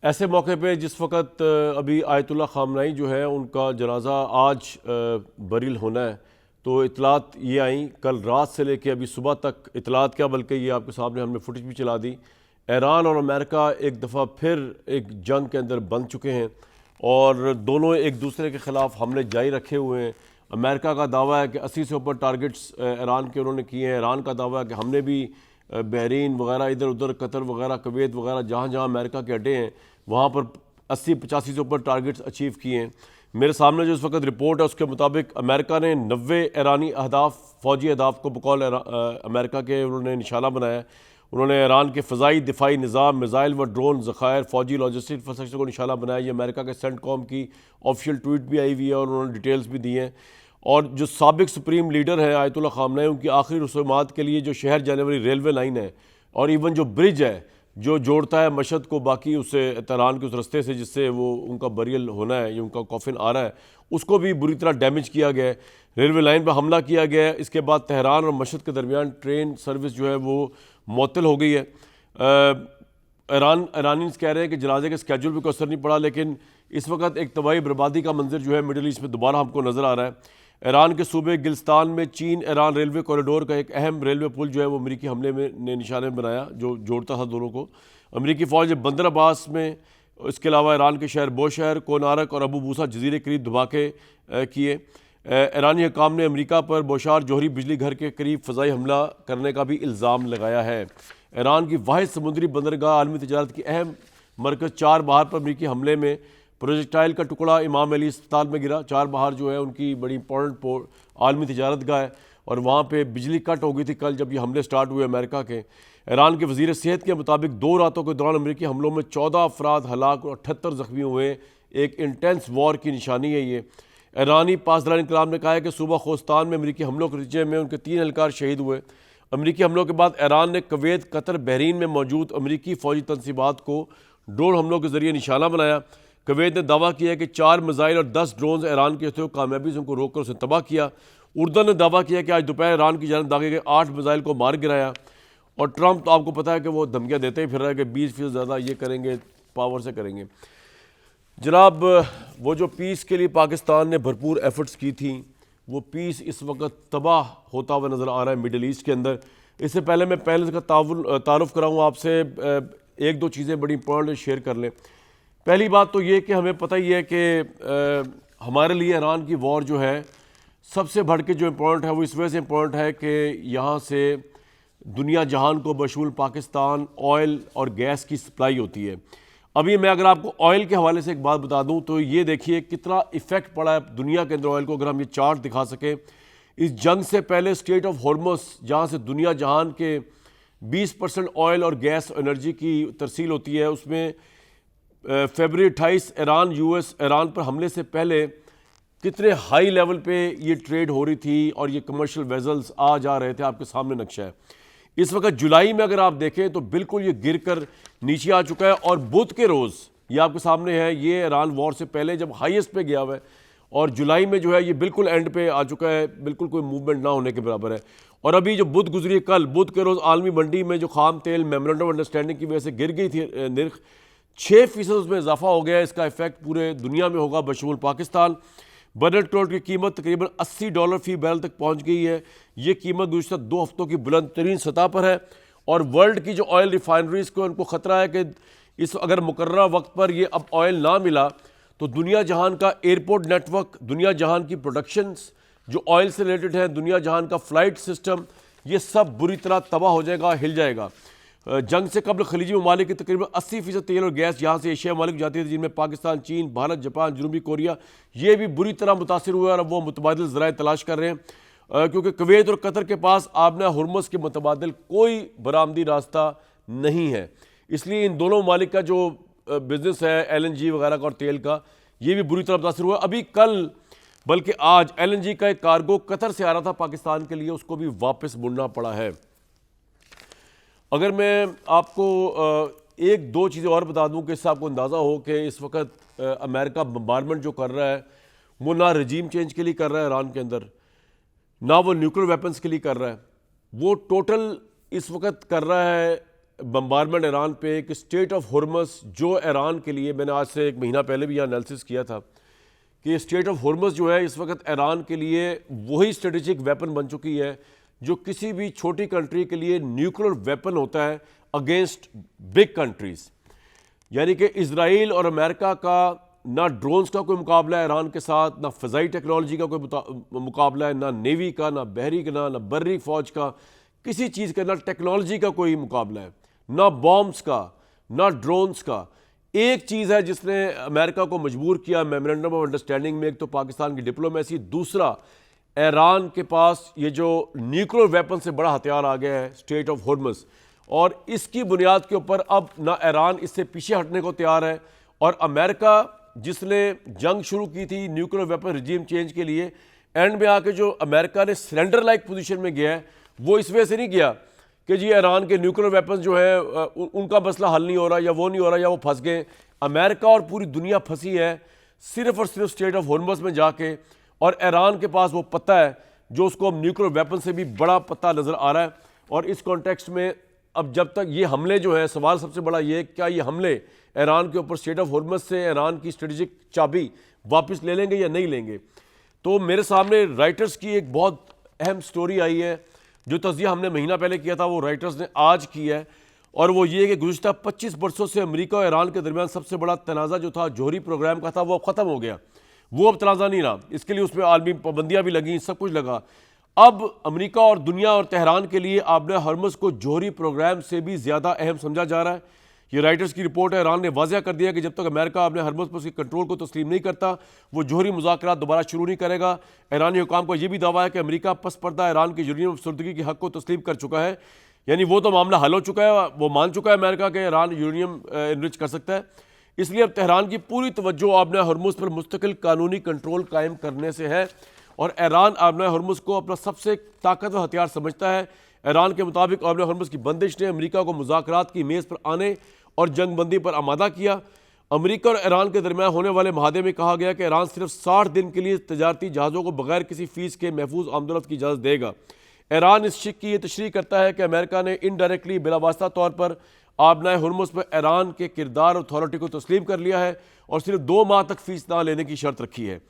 ऐसे मौके पे जिस वक्त अभी आयतुल्ला खामनाई जो है उनका जनाजा आज बरील होना है, तो इतलात ये आई कल रात से लेके अभी सुबह तक। इतलात क्या, बल्कि ये आपके सामने हमने फुटेज भी चला दी। ईरान और अमेरिका एक दफ़ा फिर एक जंग के अंदर बंध चुके हैं और दोनों एक दूसरे के ख़िलाफ़ हमले जारी रखे हुए हैं। अमेरिका का दावा है कि 80 से ऊपर टारगेट्स ईरान के उन्होंने किए हैं। ईरान का दावा है कि हमने भी बहरीन वगैरह, इधर उधर कतर वगैरह, कुवैत वगैरह, जहाँ जहाँ अमेरिका के अड्डे हैं वहाँ पर 80-85 से ऊपर टारगेट्स अचीव किए हैं। मेरे सामने जो इस वक्त रिपोर्ट है उसके मुताबिक अमेरिका ने 90 ईरानी अहदाफ, फ़ौजी अहदाफ को बकौल अमेरिका के उन्होंने निशाना बनाया। उन्होंने ईरान के फ़ज़ाई दिफाई निज़ाम, मिज़ाइल व ड्रोन ज़खायर, फ़ौजी लॉजिस्टिक इंफ्रास्ट्रक्चर को निशाना बनाया। ये अमेरिका के सेंटकॉम की ऑफिशियल ट्वीट भी आई हुई है और उन्होंने डिटेल्स भी दी हैं। और जो साबिक सुप्रीम लीडर हैं आयतुल्ला खामनेई, उनकी आखिरी रसूमात के लिए जो शहर जाने वाली रेलवे लाइन है और इवन जो ब्रिज है जो जोड़ता है मशहद को बाकी उससे तेहरान के उस रस्ते से जिससे वो उनका बरियल होना है, ये उनका कॉफिन आ रहा है, उसको भी बुरी तरह डैमेज किया गया है। रेलवे लाइन पर हमला किया गया है। इसके बाद तेहरान और मशहद के दरमियान ट्रेन सर्विस जो है वो मुअत्तल हो गई है। ईरानीज़ कह रहे हैं कि जनाजे के स्केजूल पर कोई असर नहीं पड़ा, लेकिन इस वक्त एक तबाही बर्बादी का मंजर जो है मिडल ईस्ट में दोबारा हमको नज़र आ रहा है। ईरान के सूबे गिलस्तान में चीन ईरान रेलवे कॉरिडोर का एक अहम रेलवे पुल जो है वो अमरीकी हमले में ने निशाने में बनाया, जो जोड़ता था दोनों को। अमरीकी फ़ौज ने बंदर अब्बास में, इसके अलावा ईरान के शहर बोशहर, कोनारक और अबू मूसा जजीरे करीब धमाके किए। ईरानी हुकाम ने अमरीका पर बोशार जोहरी बिजली घर के करीब फ़ज़ाई हमला करने का भी इल्ज़ाम लगाया है। ईरान की वाहिद समुद्री बंदरगाह आलमी तजारत की अहम मरकज़ चार बहार पर अमरीकी हमले में प्रोजेक्टाइल का टुकड़ा इमाम अली अस्पताल में गिरा। चार बहार जो है उनकी बड़ी इंपॉर्टेंट आलमी तजारत गाह है और वहाँ पे बिजली कट हो गई थी कल जब ये हमले स्टार्ट हुए अमेरिका के। ईरान के वज़ीर सेहत के मुताबिक 2 रातों के दौरान अमरीकी हमलों में 14 अफराद हलाक और 78 ज़ख्मी हुए। एक इंटेंस वॉर की निशानी है ये। ईरानी पासदार इनकलाब ने कहा है कि सूबा खोस्तान में अमरीकी हमलों के नतीजे में उनके 3 एहलकार शहीद हुए। अमरीकी हमलों के बाद ईरान ने कुवैत, कतर, बहरीन में मौजूद अमरीकी फ़ौजी तनसीबात को ड्रोन हमलों के ज़रिए निशाना बनाया। कुवैत ने दावा किया कि 4 मिसाइल और 10 ड्रोन ईरान के थे, कामयाबी से उनको रोककर उसे तबाह किया। उर्दन ने दावा किया कि आज दोपहर ईरान की जानब दागे गए 8 मिसाइल को मार गिराया। और ट्रंप तो आपको पता है कि वो धमकियाँ देते ही फिर रहा है कि 20% ज़्यादा ये करेंगे, पावर से करेंगे। जनाब, वो जो पीस के लिए पाकिस्तान ने भरपूर एफर्ट्स की थी, वो पीस इस वक्त तबाह होता हुआ नज़र आ रहा है मिडल ईस्ट के अंदर। इससे पहले मैं इसका तारुफ कराऊँ आपसे, 1-2 चीज़ें बड़ी इंपॉर्टेंट शेयर कर लें। पहली बात तो ये कि हमें पता ही है कि हमारे लिए ईरान की वॉर जो है सबसे बढ़ के जो इम्पोर्टेंट है वो इस वजह से इम्पोर्टेंट है कि यहाँ से दुनिया जहान को बशमूल पाकिस्तान ऑयल और गैस की सप्लाई होती है। अभी मैं अगर आपको ऑयल के हवाले से एक बात बता दूं तो ये देखिए कितना इफ़ेक्ट पड़ा है दुनिया के अंदर ऑयल को। अगर हम ये चार्ट दिखा सकें, इस जंग से पहले स्ट्रेट ऑफ हॉर्मस, जहाँ से दुनिया जहान के 20% ऑयल और गैस एनर्जी की तरसील होती है, उसमें फरवरी 28 ईरान पर हमले से पहले कितने हाई लेवल पे ये ट्रेड हो रही थी और ये कमर्शियल वेजल्स आ जा रहे थे। आपके सामने नक्शा है। इस वक्त जुलाई में अगर आप देखें तो बिल्कुल ये गिर कर नीचे आ चुका है और बुध के रोज़ ये आपके सामने है, ये ईरान वॉर से पहले जब हाईएस्ट पे गया हुआ है और जुलाई में जो है ये बिल्कुल एंड पे आ चुका है, बिल्कुल कोई मूवमेंट ना होने के बराबर है। और अभी जो बुध गुजरी, कल बुध के रोज़ आलमी मंडी में जो खाम तेल मेमोरेंडम अंडरस्टैंडिंग की वजह से गिर गई थी निर्ख, 6% उसमें इजाफा हो गया है। इसका इफेक्ट पूरे दुनिया में होगा बशमूल पाकिस्तान। बर्रेट क्रूड की कीमत तकरीबन $80 फी बैरल तक पहुंच गई है। ये कीमत गुज़श्ता 2 हफ्तों की बुलंद तरीन सतह पर है और वर्ल्ड की जो ऑयल रिफाइनरीज को उनको ख़तरा है कि इस अगर मुकर्ररा वक्त पर ये अब ऑयल ना मिला तो दुनिया जहान का एयरपोर्ट नेटवर्क, दुनिया जहान की प्रोडक्शंस जो ऑयल से रिलेटेड है, दुनिया जहान का फ़्लाइट सिस्टम, ये सब बुरी तरह तबाह हो जाएगा, हिल जाएगा। जंग से कबल खलीजी ममालिक की तकरीबन 80% तेल और गैस यहाँ से एशिया ममालिक जाती थी, जिनमें पाकिस्तान, चीन, भारत, जापान, जनूबी कोरिया, ये भी बुरी तरह मुतासर हुए और अब वो मुतबादिल ज़राए तलाश कर रहे हैं, क्योंकि कुवैत और कतर के पास आबना हुर्मुज़ के मुतबादिल कोई बरामदी रास्ता नहीं है। इसलिए इन दोनों ममालिक का जो बिज़नेस है LNG वगैरह का और तेल का, ये भी बुरी तरह मुतासर हुआ। अभी कल बल्कि आज LNG का एक कार्गो कतर से आ रहा था पाकिस्तान के लिए, उसको भी वापस मुड़ना पड़ा है। अगर मैं आपको 1-2 चीज़ें और बता दूं कि इससे आपको अंदाज़ा हो कि इस वक्त अमेरिका बम्बारमेंट जो कर रहा है वो ना रजीम चेंज के लिए कर रहा है ईरान के अंदर, ना वो न्यूक्लियर वेपन्स के लिए कर रहा है, वो टोटल इस वक्त कर रहा है बम्बारमेंट ईरान पे कि स्टेट ऑफ हॉर्मस जो ईरान के लिए, मैंने आज से 1 महीना पहले भी यहाँ एनालिसिस किया था कि स्टेट ऑफ हॉर्मस जो है इस वक्त ईरान के लिए वही स्ट्रेटेजिक वेपन बन चुकी है जो किसी भी छोटी कंट्री के लिए न्यूक्लियर वेपन होता है अगेंस्ट बिग कंट्रीज़। यानी कि इजराइल और अमेरिका का ना ड्रोन्स का कोई मुकाबला है ईरान के साथ, ना फ़ज़ाई टेक्नोलॉजी का कोई मुकाबला है, ना नेवी का, ना बहरी का, ना बर्री फ़ौज का, किसी चीज़ का, ना टेक्नोलॉजी का कोई मुकाबला है, ना बॉम्ब्स का, ना ड्रोन्स का। एक चीज़ है जिसने अमेरिका को मजबूर किया मेमोरेंडम ऑफ अंडरस्टैंडिंग में, एक तो पाकिस्तान की डिप्लोमेसी, दूसरा ईरान के पास ये जो न्यूक्लियर वेपन से बड़ा हथियार आ गया है स्टेट ऑफ हॉर्मस, और इसकी बुनियाद के ऊपर अब ना ईरान इससे पीछे हटने को तैयार है, और अमेरिका जिसने जंग शुरू की थी न्यूक्लियर वेपन रिजीम चेंज के लिए, एंड में आके जो अमेरिका ने सरेंडर लाइक पोजीशन में गया है वो इस वजह से नहीं गया कि जी ईरान के न्यूक्लियर वेपन्स जो है उनका मसला हल नहीं हो रहा या वो नहीं हो रहा या वो फंस गए। अमेरिका और पूरी दुनिया फंसी है सिर्फ और सिर्फ स्टेट ऑफ हॉर्मस में जाके, और ईरान के पास वो पता है जो उसको अब न्यूक्लियर वेपन से भी बड़ा पता नज़र आ रहा है। और इस कॉन्टेक्स्ट में अब जब तक ये हमले जो है, सवाल सबसे बड़ा ये, क्या ये हमले ईरान के ऊपर स्टेट ऑफ हॉर्मस से ईरान की स्ट्रेटेजिक चाबी वापस ले लेंगे या नहीं लेंगे। तो मेरे सामने राइटर्स की एक बहुत अहम स्टोरी आई है, जो तज़िया हमने महीना पहले किया था वो राइटर्स ने आज किया है, और वो ये कि गुज़िश्ता 25 बरसों से अमेरिका और ईरान के दरमियान सबसे बड़ा तनाज़ा जो था जौहरी प्रोग्राम का था वो ख़त्म हो गया, वो अब तनाज़ा नहीं रहा। इसके लिए उसमें आलमी पाबंदियाँ भी लगी, सब कुछ लगा। अब अमेरिका और दुनिया और तेहरान के लिए आबना हॉर्मस को जौहरी प्रोग्राम से भी ज़्यादा अहम समझा जा रहा है। ये राइटर्स की रिपोर्ट है। ईरान ने वाज़ह कर दिया कि जब तक अमेरिका आबना हॉर्मस पर उसके कंट्रोल को तस्लीम नहीं करता वो जौहरी मुज़ाकरात दोबारा शुरू नहीं करेगा। ईरानी हुकाम का यह भी दावा है कि अमेरिका पस पर्दा ईरान के यूरेनियम अफसरदगी के हक़ को तस्लीम कर चुका है, यानी वो तो मामला हल हो चुका है, वो मान चुका है अमेरिका के ईरान यूरेनियम इनरिच कर सकता है। इसलिए अब तेहरान की पूरी तवज्जो आबना हॉर्मस पर मुस्तकिल कानूनी कंट्रोल कायम करने से है, और ईरान आबना हॉर्मस को अपना सबसे ताकतवर हथियार समझता है। ईरान के मुताबिक आबना हॉर्मस की बंदिश ने अमेरिका को मुज़ाकरात की मेज़ पर आने और जंग बंदी पर आमादा किया। अमेरिका और ईरान के दरमियान होने वाले महादे में कहा गया कि ईरान सिर्फ 60 दिन के लिए तजारती जहाज़ों को बगैर किसी फ़ीस के महफूज आमदोरफ्त की इजाज़त देगा। ईरान इस शिक की ये तशरीह करता है कि अमेरिका ने इनडायरेक्टली बिलावास्ता तौर पर आबना हॉर्मस पर ईरान के किरदार अथॉरिटी को तस्लीम कर लिया है और सिर्फ 2 माह तक फ़ीस ना लेने की शर्त रखी है।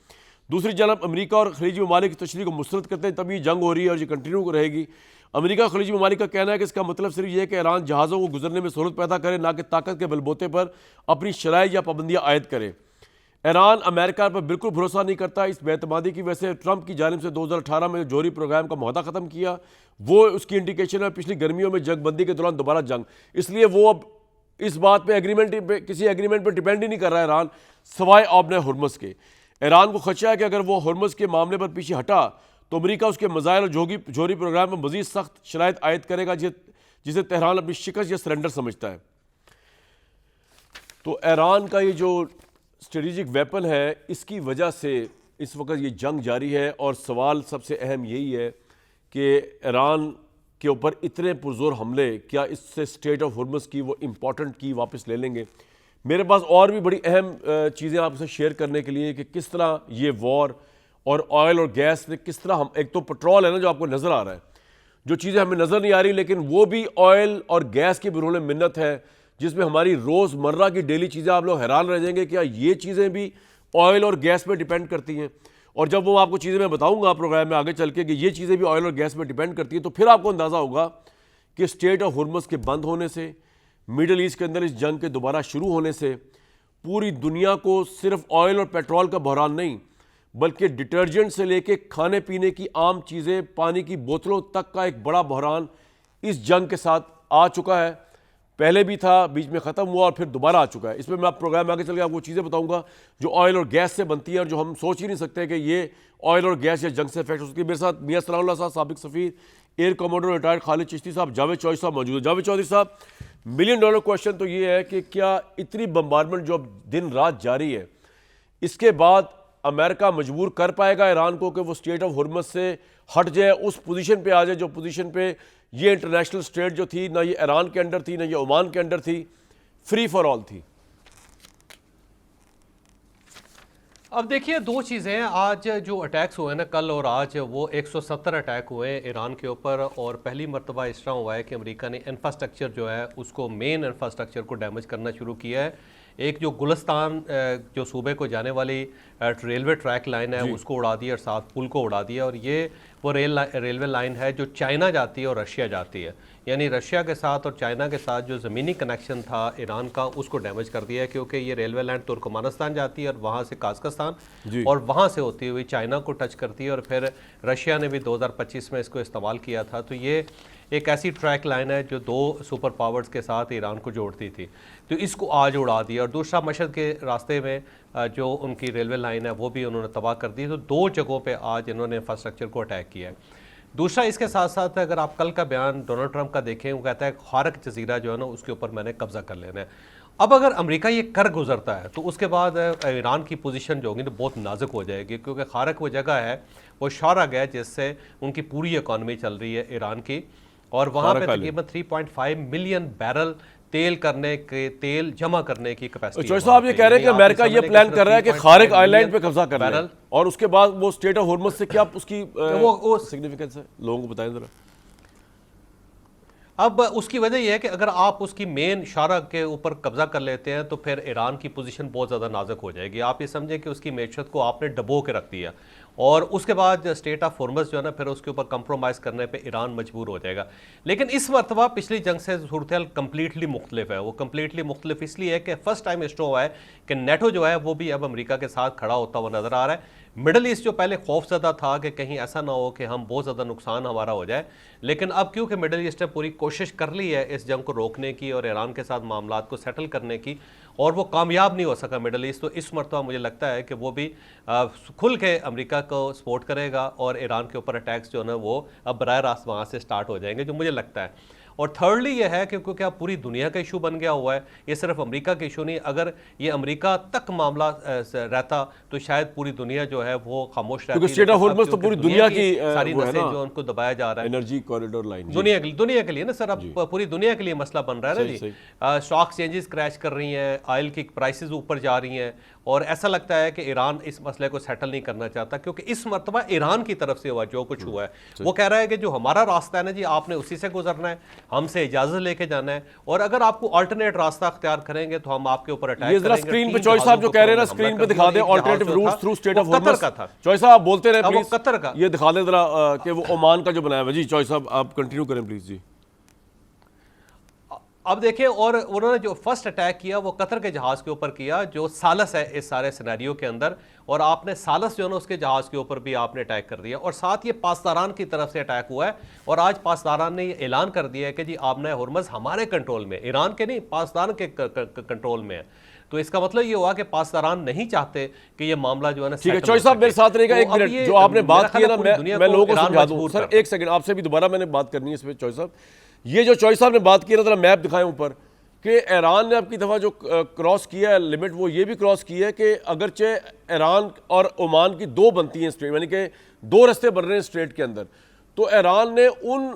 दूसरी जानब अमेरिका और खलीजी ममालिक की तशरीह को मुस्तरद करते हैं, तब ये जंग हो रही है और ये कंटिन्यू रहेगी। अमेरिका खलीजी ममालिक का कहना है कि इसका मतलब सिर्फ ये है कि ईरान जहाज़ों को गुजरने में सहूलत पैदा करे, ना कि ताकत के बलबूते पर अपनी शराइ या पाबंदियाँ आयद करे। ईरान अमेरिका पर बिल्कुल भरोसा नहीं करता। इस बेतमादी की वजह से ट्रंप की जानिब से 2018 में जौहरी प्रोग्राम का मुआहदा ख़त्म किया, वो उसकी इंडिकेशन है पिछली गर्मियों में जंग बंदी के दौरान दोबारा जंग। इसलिए वो अब इस बात पे किसी एग्रीमेंट पर डिपेंड ही नहीं कर रहा है ईरान, सवाए आबना हॉर्मस के। ईरान को खदशा है कि अगर वो हॉर्मस के मामले पर पीछे हटा तो अमेरिका उसके मज़ाइल और जौहरी प्रोग्राम में मज़ीद सख्त शराइत आयद करेगा, जिसे तेहरान अपनी शिकस्त या सरेंडर समझता है। तो ईरान का ये जो स्ट्रेटेजिक वेपन है, इसकी वजह से इस वक्त ये जंग जारी है, और सवाल सबसे अहम यही है कि ईरान के ऊपर इतने पुरजोर हमले, क्या इससे स्टेट ऑफ हॉर्मस की वो इम्पॉर्टेंट की वापस ले लेंगे। मेरे पास और भी बड़ी अहम चीज़ें आपसे शेयर करने के लिए कि किस तरह ये वॉर और ऑयल और गैस ने किस तरह हम, एक तो पेट्रोल है ना जो आपको नज़र आ रहा है, जो चीज़ें हमें नज़र नहीं आ रही, लेकिन वो भी ऑयल और गैस की बिरूल मिन्नत है, जिसमें हमारी रोज़मर्रा की डेली चीज़ें, आप लोग हैरान रह जाएंगे क्या ये चीज़ें भी ऑयल और गैस पर डिपेंड करती हैं। और जब वो आपको चीज़ें मैं बताऊंगा प्रोग्राम में आगे चल के कि ये चीज़ें भी ऑयल और गैस पर डिपेंड करती हैं, तो फिर आपको अंदाज़ा होगा कि स्टेट ऑफ हॉर्मस के बंद होने से, मिडल ईस्ट के अंदर इस जंग के दोबारा शुरू होने से पूरी दुनिया को सिर्फ ऑयल और पेट्रोल का बहरान नहीं, बल्कि डिटर्जेंट से लेके खाने पीने की आम चीज़ें, पानी की बोतलों तक का एक बड़ा बहरान इस जंग के साथ आ चुका है। पहले भी था, बीच में ख़त्म हुआ और फिर दोबारा आ चुका है। इसमें मैं आप प्रोग्राम में आगे चल के आपको चीज़ें बताऊंगा जो ऑयल और गैस से बनती है और जो हम सोच ही नहीं सकते कि ये ऑयल और गैस या जंग से इफेक्ट हो सकती है। मेरे साथ मियां सलाउल्लाह साहब, साबिक सफ़ीर, air commander retired Khalid Chishti साहब, जावेद चौधरी साहब मौजूद है। जावेद चौधरी साहब, $1 मिलियन क्वेश्चन तो ये है कि क्या इतनी बम्बारमेंट जो अब दिन रात जारी है, इसके बाद अमेरिका मजबूर कर पाएगा ईरान को कि वो स्टेट ऑफ हॉर्मस से हट जाए, उस पोजीशन पे आ जाए जो पोजीशन पे ये इंटरनेशनल स्टेट जो थी, ना ये ईरान के अंडर थी, ना ये ओमान के अंडर थी, फ्री फॉर ऑल थी। अब देखिए दो चीज़ें हैं। आज जो अटैक्स हुए हैं ना, कल और आज, वो 170 अटैक हुए हैं ईरान के ऊपर, और पहली मरतबा इस तरह हुआ है कि अमेरिका ने इंफ्रास्ट्रक्चर जो है उसको, मेन इंफ्रास्ट्रक्चर को डैमेज करना शुरू किया है। एक जो गुलिस्तान जो सूबे को जाने वाली रेलवे ट्रैक लाइन है उसको उड़ा दिया, और साथ पुल को उड़ा दिया। और ये वो रेलवे लाइन है जो चाइना जाती है और रशिया जाती है, यानी रशिया के साथ और चाइना के साथ जो ज़मीनी कनेक्शन था ईरान का, उसको डैमेज कर दिया है। क्योंकि ये रेलवे लाइन तुर्कमानिस्तान जाती है और वहाँ से काज़ाकिस्तान और वहाँ से होती हुई चाइना को टच करती है, और फिर रशिया ने भी 2025 में इसको इस्तेमाल किया था। तो ये एक ऐसी ट्रैक लाइन है जो दो सुपर पावर्स के साथ ईरान को जोड़ती थी, तो इसको आज उड़ा दिया। और दूसरा, मशहद के रास्ते में जो उनकी रेलवे लाइन है वो भी उन्होंने तबाह कर दी। तो दो जगहों पे आज इन्होंने इंफ्रास्ट्रक्चर को अटैक किया है। दूसरा, इसके साथ साथ अगर आप कल का बयान डोनाल्ड ट्रंप का देखें, वो कहता है खारक जजीरा जो है ना उसके ऊपर मैंने कब्जा कर लेना है। अब अगर अमेरिका ये कर गुजरता है तो उसके बाद ईरान की पोजीशन जो होगी ना बहुत नाजुक हो जाएगी, क्योंकि खारक वो जगह है, वो शारग है जिससे उनकी पूरी इकॉनमी चल रही है ईरान की, और वहाँ पे तकरीबन 3.5 मिलियन बैरल तेल जमा करने की कैपेसिटी। चौधरी साहब ये कह रहे हैं कि अमेरिका ये प्लान कर रहा है कि खारिक आइलैंड पे कब्जा कर ले, और उसके बाद वो स्टेट ऑफ हॉर्मज़ से क्या उसकी वो सिग्निफिकेंस है, लोगों को बताएं जरा। अब उसकी वजह यह है कि अगर आप उसकी मेन शारक के ऊपर कब्जा कर लेते हैं तो फिर ईरान की पोजीशन बहुत ज़्यादा नाजुक हो जाएगी। आप ये समझें कि उसकी मैशत को आपने डबो के रख दिया, और उसके बाद स्टेट ऑफ हॉर्मज़ जो है ना, फिर उसके ऊपर कंप्रोमाइज़ करने पे ईरान मजबूर हो जाएगा। लेकिन इस मरतबा पिछली जंग से सूरत हाल कम्प्लीटली मुख्तलिफ है। वो कम्प्लीटली मुख्तलिफ इसलिए है कि फर्स्ट टाइम इस हुआ है कि नेटो जो है वो भी अब अमेरिका के साथ खड़ा होता हुआ नज़र आ रहा है। मिडल ईस्ट जो पहले खौफजदा था कि कहीं ऐसा ना हो कि हम बहुत ज़्यादा नुकसान हमारा हो जाए, लेकिन अब क्योंकि मिडल ईस्ट ने पूरी कोशिश कर ली है इस जंग को रोकने की और ईरान के साथ मामलात को सेटल करने की, और वो कामयाब नहीं हो सका मिडल ईस्ट, तो इस मरतबा मुझे लगता है कि वो भी खुल के अमेरिका को सपोर्ट करेगा, और ईरान के ऊपर अटैक्स जो है ना वो अब बराह रास्त वहाँ से स्टार्ट हो जाएंगे, जो मुझे लगता है। और थर्डली ये है कि क्योंकि अब पूरी दुनिया का इशू बन गया हुआ है, ये सिर्फ अमेरिका का इशू नहीं, अगर ये अमेरिका तक मामला रहता तो शायद पूरी दुनिया जो है वो खामोश रहती, क्योंकि स्टेट ऑफ हॉर्मज़ तो पूरी दुनिया की सारी नसें जो उनको दबाया जा रहा है, एनर्जी कॉरिडोर लाइन दुनिया के लिए ना सर, अब पूरी दुनिया के लिए मसला बन रहा है ना जी। स्टॉक एक्सचेंजेस क्रैश कर रही हैं, ऑयल की प्राइसेस ऊपर जा रही हैं, और ऐसा लगता है कि ईरान इस मसले को सेटल नहीं करना चाहता, क्योंकि इस मरतबा ईरान की तरफ से हुआ जो कुछ हुआ है, वो कह रहा है कि जो हमारा रास्ता है ना जी, आपने उसी से गुजरना है, हमसे इजाजत लेके जाना है, और अगर आपको अल्टरनेट रास्ता अख्तियार करेंगे तो हम आपके ऊपर अटैक करेंगे। स्क्रीन पे चौधरी साहब जो कह रहे हैं ना, स्क्रीन पे दिखा दें alternative routes through state of Hormuz का था। चौधरी साहब बोलते रहे प्लीज, कतर का ये दिखा दें जरा कि वो ओमान का जो बनाया है जी। चौधरी साहब आप कंटिन्यू करें प्लीज जी। अब देखिए, और उन्होंने जो फर्स्ट अटैक किया वो कतर के जहाज के ऊपर किया, जो सालस है इस सारे सिनेरियो के अंदर, और आपने सालस जो है ना उसके जहाज के ऊपर भी आपने अटैक कर दिया, और साथ ये पासदारान की तरफ से अटैक हुआ है, और आज पासदारान ने ये ऐलान कर दिया है कि जी आपने हॉर्मज़ हमारे कंट्रोल में, ईरान के नहीं, पासदारान के कंट्रोल में है। तो इसका मतलब ये हुआ कि पासदारान नहीं चाहते कि ये मामला जो है ना। ठीक है चौधरी साहब मेरे साथ रहेगा एक मिनट, जो आपने बात की है ना मैं लोगों को समझा दूं सर, एक सेकंड आपसे भी दोबारा मैंने बात करनी है इस पे। चौधरी साहब ये जो चौधरी साहब ने बात की है ना, जरा मैप दिखाएं ऊपर, कि ईरान ने अब की दफ़ा जो क्रॉस किया है लिमिट, वो ये भी क्रॉस की है कि अगरचे ईरान और ओमान की दो बनती हैं स्ट्रेट, यानी कि दो रास्ते बन रहे हैं स्ट्रेट के अंदर, तो ईरान ने उन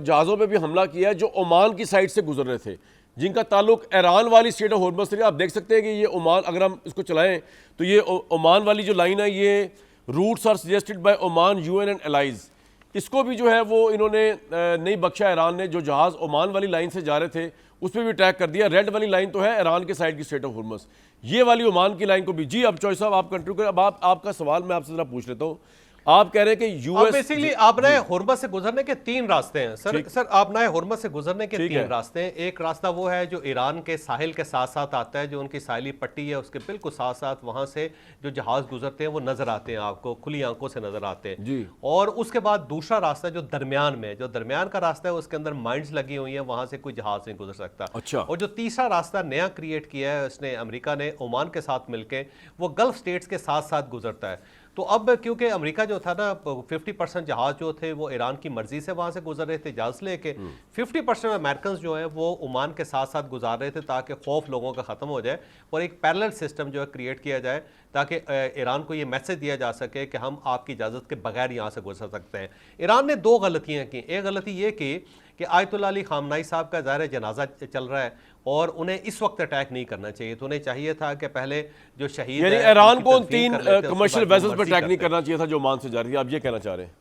जहाज़ों पे भी हमला किया है जो ओमान की साइड से गुजर रहे थे, जिनका ताल्लुक ईरान वाली स्टेट ऑफ हॉर्मज़ से। आप देख सकते हैं कि ये ओमान, अगर हम इसको चलाएं तो ये ओमान वाली जो लाइन है, ये routes are suggested by Oman UN and allies, इसको भी जो है वो इन्होंने नहीं बख्शा। ईरान ने जो जहाज़ ओमान वाली लाइन से जा रहे थे उस पर भी अटैक कर दिया। रेड वाली लाइन तो है ईरान के साइड की स्टेट ऑफ हॉर्मज़, ये वाली ओमान की लाइन को भी। जी अब चौधरी साहब आप कंटिन्यू करें। अब आपका सवाल मैं आपसे जरा पूछ लेता हूँ, आप कह रहे हैं कि यूएस बेसिकली आपने हॉर्मज़ से गुजरने के तीन रास्ते हैं सर आपने हॉर्मज़ से गुजरने के तीन रास्ते हैं। एक रास्ता वो है जो ईरान के साहिल के साथ साथ आता है, जो उनकी साहिली पट्टी है उसके बिल्कुल साथ साथ वहां से जो जहाज गुजरते हैं वो नजर आते हैं, आपको खुली आंखों से नजर आते हैं जी। और उसके बाद दूसरा रास्ता जो दरमियान में, जो दरमियान का रास्ता है उसके अंदर माइंस लगी हुई है, वहां से कोई जहाज नहीं गुजर सकता। अच्छा। और जो तीसरा रास्ता नया क्रिएट किया है उसने अमेरिका ने ओमान के साथ मिलकर, वो गल्फ स्टेट्स के साथ साथ गुजरता है। तो अब क्योंकि अमेरिका जो था ना 50% जहाज जो थे वो ईरान की मर्जी से वहां से गुजर रहे थे जहाज लेके, 50% अमेरिकन जो है वो ओमान के साथ साथ गुजार रहे थे ताकि खौफ लोगों का खत्म हो जाए और एक पैरेलल सिस्टम जो है क्रिएट किया जाए ताकि ईरान को ये मैसेज दिया जा सके कि हम आपकी इजाज़त के बगैर यहाँ से गुजर सकते हैं। ईरान ने दो गलतियाँ की। एक गलती ये की कि आयतुल्लाह अली खामनाई साहब का ज़ाहिर जनाजा चल रहा है और उन्हें इस वक्त अटैक नहीं करना चाहिए। तो उन्हें चाहिए था कि पहले जो शहीद यानी है, ईरान उनकी को उन तदफीन 3 कर लेते, उसके कमर्शियल बाद जो वेसल्स पर मर्जी अटैक नहीं करते। करना चाहिए था जो ओमान से जा रही थी, आप ये कहना चाह रहे हैं?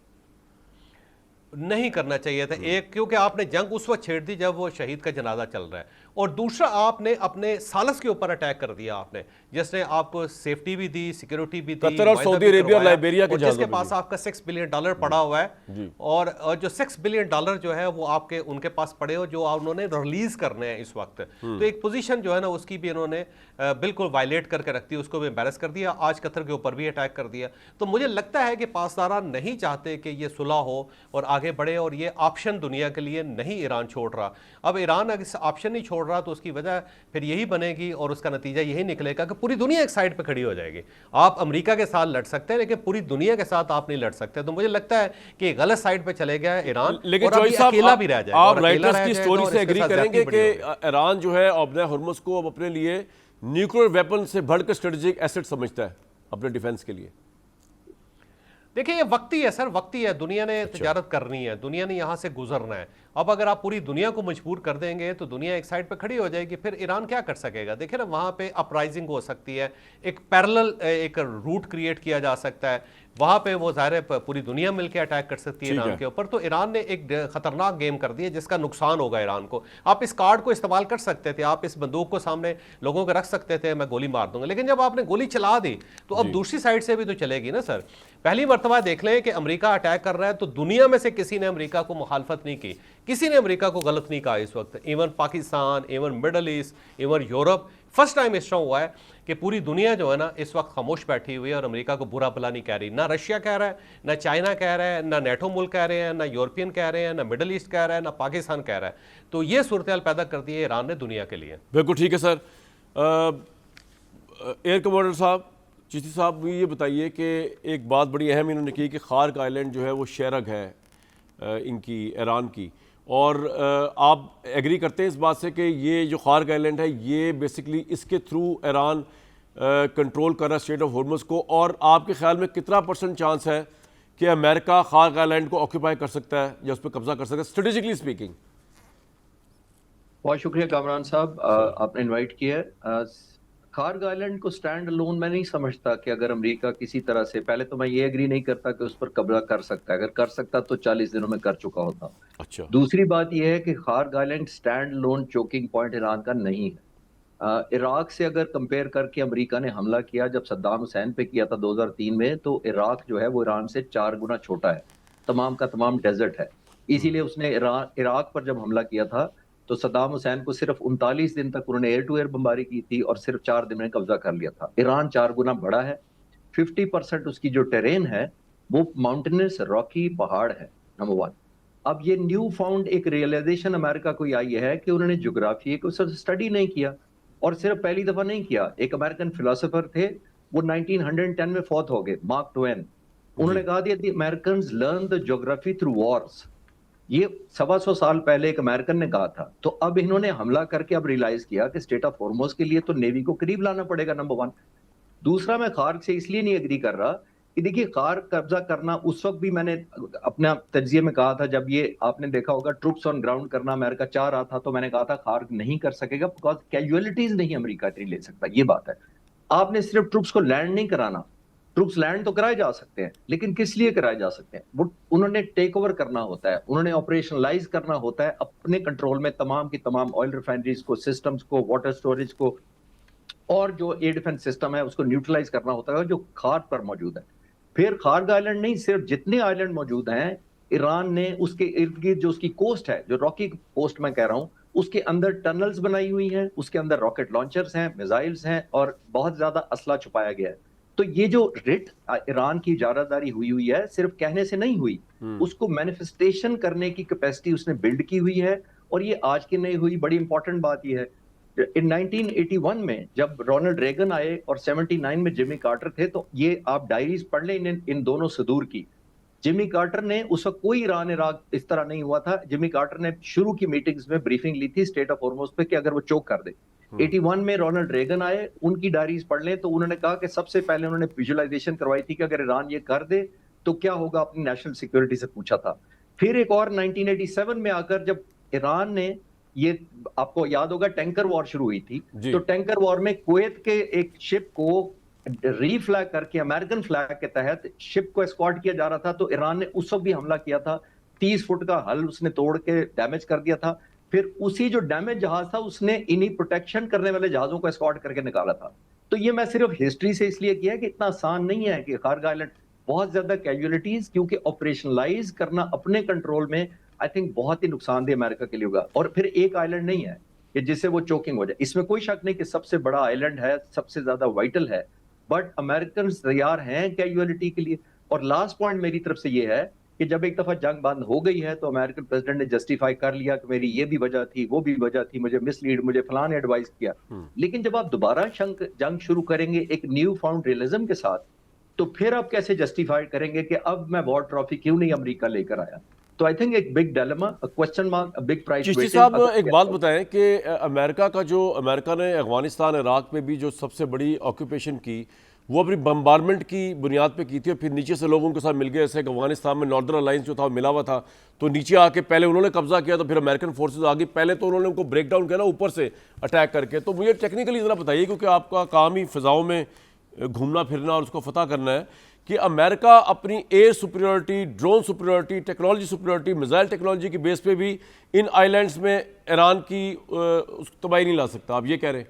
नहीं करना चाहिए था, एक क्योंकि आपने जंग उस वक्त छेड़ दी जब वो शहीद का जनाजा चल रहा है, और दूसरा आपने अपने सालस के ऊपर अटैक कर दिया आपने, जिसने आपको सेफ्टी भी दी, सिक्योरिटी भी दी, कतर और वायदा सऊदी भी अरेबिया और करवाया, लाइबेरिया के और जिसके जहाज़ों पे पास भी। आपका $6 बिलियन पड़ा हुआ है, जी। और जो $6 बिलियन जो है वो आपके उनके पास पड़े हो, जो उन्होंने रिलीज करने हैं इस वक्त। तो एक पोजीशन जो है ना उसकी भी इन्होंने बिल्कुल वायलेट करके रख दी, उसको भी एम्बेरस कर दिया, आज कतर के ऊपर भी अटैक कर दिया। तो मुझे लगता है कि पासदारान नहीं चाहते कि ये सुलह हो और आगे बढ़े, और ये ऑप्शन दुनिया के लिए नहीं ईरान छोड़ रहा। अब ईरान अगर इस ऑप्शन नहीं छोड़ रहा तो उसकी वजह फिर यही बनेगी और उसका नतीजा यही निकलेगा कि पूरी दुनिया एक साइड पे खड़ी हो जाएगी। आप अमेरिका के साथ लड़ सकते हैं लेकिन पूरी दुनिया के साथ आप नहीं लड़ सकते। तो मुझे लगता है कि गलत साइड पे चले गया है ईरान, लेकिन और अब चौधरी ये साहब, अकेला भी रह जाएगा, आप और अकेला राइटर्स रह की जाएगा स्टोरी और से इसके एग्री साथ करेंगे ज्यादती कि बड़ी होगी। ईरान जो है अपने हुर्मुज़ को अब अपने लिए न्यूक्लियर वेपन से बढ़कर स्ट्रेटेजिक एसेट समझता है अपने डिफेंस के लिए? देखिए ये वक्ती है सर, वक्ती है। दुनिया ने तिजारत करनी है, दुनिया ने यहाँ से गुजरना है। अब अगर आप पूरी दुनिया को मजबूर कर देंगे तो दुनिया एक साइड पे खड़ी हो जाएगी, फिर ईरान क्या कर सकेगा? देखिए ना, वहाँ पे अपराइजिंग हो सकती है, एक पैरेलल एक रूट क्रिएट किया जा सकता है, वहाँ पे वो ज़ाहिर है पूरी दुनिया मिलकर अटैक कर सकती है ईरान के ऊपर। तो ईरान ने एक खतरनाक गेम कर दी है जिसका नुकसान होगा ईरान को। आप इस कार्ड को इस्तेमाल कर सकते थे, आप इस बंदूक को सामने लोगों के रख सकते थे, मैं गोली मार दूंगा, लेकिन जब आपने गोली चला दी तो अब दूसरी साइड से भी तो चलेगी ना सर। पहली मर्तबा देख लें कि अमेरिका अटैक कर रहा है तो दुनिया में से किसी ने अमेरिका को मुखालफत नहीं की, किसी ने अमेरिका को गलत नहीं कहा इस वक्त। Even Pakistan, even middle east, even Europe, first time इस तरह हुआ है कि पूरी दुनिया जो है ना इस वक्त खामोश बैठी हुई है और अमेरिका को बुरा भला नहीं कह रही। ना रशिया कह रहा है, ना चाइना कह रहा है, ना नेटो मुल्क कह रहे हैं, ना यूरोपियन कह रहे हैं, ना मिडल ईस्ट कह रहा है, ना पाकिस्तान कह रहा है। तो ये सूरत हाल पैदा कर दी है ईरान ने दुनिया के लिए। बिल्कुल ठीक है सर। एयर कमांडर साहब, चिश्ती साहब, ये बताइए कि एक बात बड़ी अहम इन्होंने की कि खार्क आइलैंड जो है वो शेरग है इनकी, ईरान की, और आप एग्री करते हैं इस बात से कि ये जो खार्क आइलैंड है ये बेसिकली इसके थ्रू ईरान कंट्रोल कर रहा है स्ट्रेट ऑफ हॉर्मुज़ को, और आपके ख्याल में कितना % चांस है कि अमेरिका खार्क आइलैंड को ऑक्यूपाई कर सकता है या उस पर कब्जा कर सकता है स्ट्रेटेजिकली स्पीकिंग? बहुत शुक्रिया कामरान साहब, आपने इनवाइट किया है। खार्ग आइलैंड को स्टैंड अलोन मैं नहीं समझता कि अगर अमेरिका किसी तरह से, पहले तो मैं ये एग्री नहीं करता कि उस पर कब्जा कर सकता है, अगर कर सकता तो 40 दिनों में कर चुका होता। अच्छा। दूसरी बात यह है कि Kharg island stand alone choking point Iran का नहीं है। इराक से अगर कंपेयर करके अमेरिका ने हमला किया जब सद्दाम हुसैन पे किया था 2003 में, तो इराक जो है वो ईरान से 4 गुना छोटा है, तमाम का तमाम डेजर्ट है। इसीलिए उसने इराक पर जब हमला किया था तो सद्दाम हुसैन को सिर्फ 39 दिन तक उन्होंने एयर टू एयर बमबारी की थी और सिर्फ 4 दिन में कब्जा कर लिया था। ईरान 4 गुना बड़ा है, 50% उसकी जो टेरेन है वो माउंटेनस रॉकी पहाड़ है, नंबर 1। अब ये न्यू फाउंड एक रियलाइजेशन अमेरिका को आई है कि उन्होंने ज्योग्राफी को स्टडी नहीं किया, और सिर्फ पहली दफा नहीं किया। एक अमेरिकन फिलोसोफर थे, वो 1910 में फौत हो गए, मार्क ट्वेन। उन्होंने कहा the Americans learn the geography through Wars. ये 125 साल पहले एक अमेरिकन ने कहा था। तो अब इन्होंने हमला करके अब रियलाइज किया कि स्टेट ऑफ हॉर्मुज़ के लिए तो नेवी को करीब लाना पड़ेगा, नंबर 1। दूसरा, मैं खार्क से इसलिए नहीं एग्री कर रहा कि देखिए, खार्क कब्जा करना उस वक्त भी मैंने अपना तज्जिए में कहा था, जब ये आपने देखा होगा ट्रूप्स ऑन ग्राउंड करना अमेरिका चाह रहा था, तो मैंने कहा था खार्क नहीं कर सकेगा बिकॉज कैजुअलिटीज नहीं अमेरिका इतनी ले सकता। ये बात है। आपने सिर्फ ट्रूप्स को लैंड नहीं कराना, ट्रूप्स लैंड तो कराए जा सकते हैं, लेकिन किस लिए कराए जा सकते हैं? वो उन्होंने टेक ओवर करना होता है, उन्होंने ऑपरेशनलाइज करना होता है अपने कंट्रोल में तमाम की तमाम ऑयल रिफाइनरीज को, सिस्टम्स को, वाटर स्टोरेज को, और जो एयर डिफेंस सिस्टम है उसको न्यूट्रलाइज करना होता है जो खार्क पर मौजूद है। फिर खार्ग आइलैंड नहीं, सिर्फ जितने आइलैंड मौजूद हैं, ईरान ने उसके इर्द गिर्द जो उसकी कोस्ट है, जो रॉकी कोस्ट मैं कह रहा हूं, उसके अंदर टनल्स बनाई हुई हैं, उसके अंदर रॉकेट लॉन्चर्स हैं, मिसाइल्स हैं, और बहुत ज्यादा असला छुपाया गया है। तो ये जो रिट ईरान की इजारादारी हुई है, सिर्फ कहने से नहीं हुई, उसको मैनिफेस्टेशन करने की कैपेसिटी उसने बिल्ड की हुई है, और ये आज की नहीं हुई। बड़ी इंपॉर्टेंट बात ये है, इन 1981 में जब रोनाल्ड रेगन आए और 79 में जिमी कार्टर थे, तो ये आप डायरीज पढ़ लें इन दोनों सदूर की। जिमी कार्टर ने उस वक्त कोई ईरान इराक इस तरह नहीं हुआ था। जिमी कार्टर ने शुरू की मीटिंग्स में ब्रीफिंग ली थी स्टेट ऑफ हॉर्मुज़ पे कि अगर वो चोक कर दे। 81 में रोनाल्ड रेगन आए, उनकी डायरीज पढ़ लें तो उन्होंने कहा कि सबसे पहले उन्होंने विजुअलाइजेशन करवाई थी कि अगर ईरान ये कर दे तो क्या होगा, अपनी नेशनल सिक्योरिटी से पूछा था। फिर एक और 1987 में आकर जब ईरान ने ये आपको याद होगा टैंकर वॉर शुरू हुई थी, जी। तो टैंकर वॉर में कुवैत के एक शिप को रीफ्लैग करके अमेरिकन फ्लैग के तहत शिप को एस्कॉर्ट किया जा रहा था, तो ईरान ने उस वक्त भी हमला किया था। 30 फुट का हल उसने तोड़ के डैमेज कर दिया था। फिर उसी जो डैमेज जहाज था उसने इन्हीं प्रोटेक्शन करने वाले जहाजों को एस्कॉर्ट करके निकाला था। तो ये मैं सिर्फ हिस्ट्री से इसलिए किया कि इतना आसान नहीं है कि खारग आइलैंड बहुत ज्यादा कैजुअलिटीज, क्योंकि ऑपरेशनलाइज करना अपने कंट्रोल में आई थिंक बहुत ही नुकसानदेह अमेरिका के लिए होगा। और फिर एक आइलैंड नहीं है कि जिससे वो चोकिंग हो जाए, इसमें कोई शक नहीं कि सबसे बड़ा आइलैंड है, सबसे ज्यादा वाइटल है, बट अमेरिकन तैयार हैं कैजुअलिटी के लिए। और लास्ट पॉइंट मेरी तरफ से ये है कि जब एक दफा जंग बंद हो गई है तो अमेरिकन प्रेसिडेंट ने जस्टिफाई कर लिया कि मेरी ये भी वजह थी, वो भी वजह थी, मुझे मिसलीड, मुझे फलां ने एडवाइस किया। लेकिन जब आप दोबारा जंग शुरू करेंगे एक न्यू फाउंड रियलिज्म के साथ, तो फिर आप कैसे जस्टिफाई करेंगे कि अब मैं वॉर ट्रॉफी क्यों नहीं अमेरिका लेकर आया? तो आई थिंक एक big dilemma, question mark, big price Chishti weightage. साहब एक बात बताएं कि अमेरिका ने अफगानिस्तान इराक में भी जो सबसे बड़ी ऑक्यूपेशन की वो अपनी बम्बारमेंट की बुनियाद पे की थी, और फिर नीचे से लोग उनके साथ मिल गए। जैसे कि अफगानिस्तान में नॉर्दर्न अलायंस जो था वो मिला हुआ था, तो नीचे आके पहले उन्होंने कब्जा किया, तो फिर अमेरिकन फोर्सेज आ गई। पहले तो उन्होंने उनको ब्रेक डाउन किया ना ऊपर से अटैक करके। तो मुझे टेक्निकली ज़रा बताइए, क्योंकि आपका काम ही फ़िज़ाओं में घूमना फिरना और उसको फतह करना है, कि अमेरिका अपनी air superiority, drone superiority, technology superiority, missile technology की बेस पे भी इन आइलैंड्स में ईरान की तबाही नहीं ला सकता, आप ये कह रहे हैं?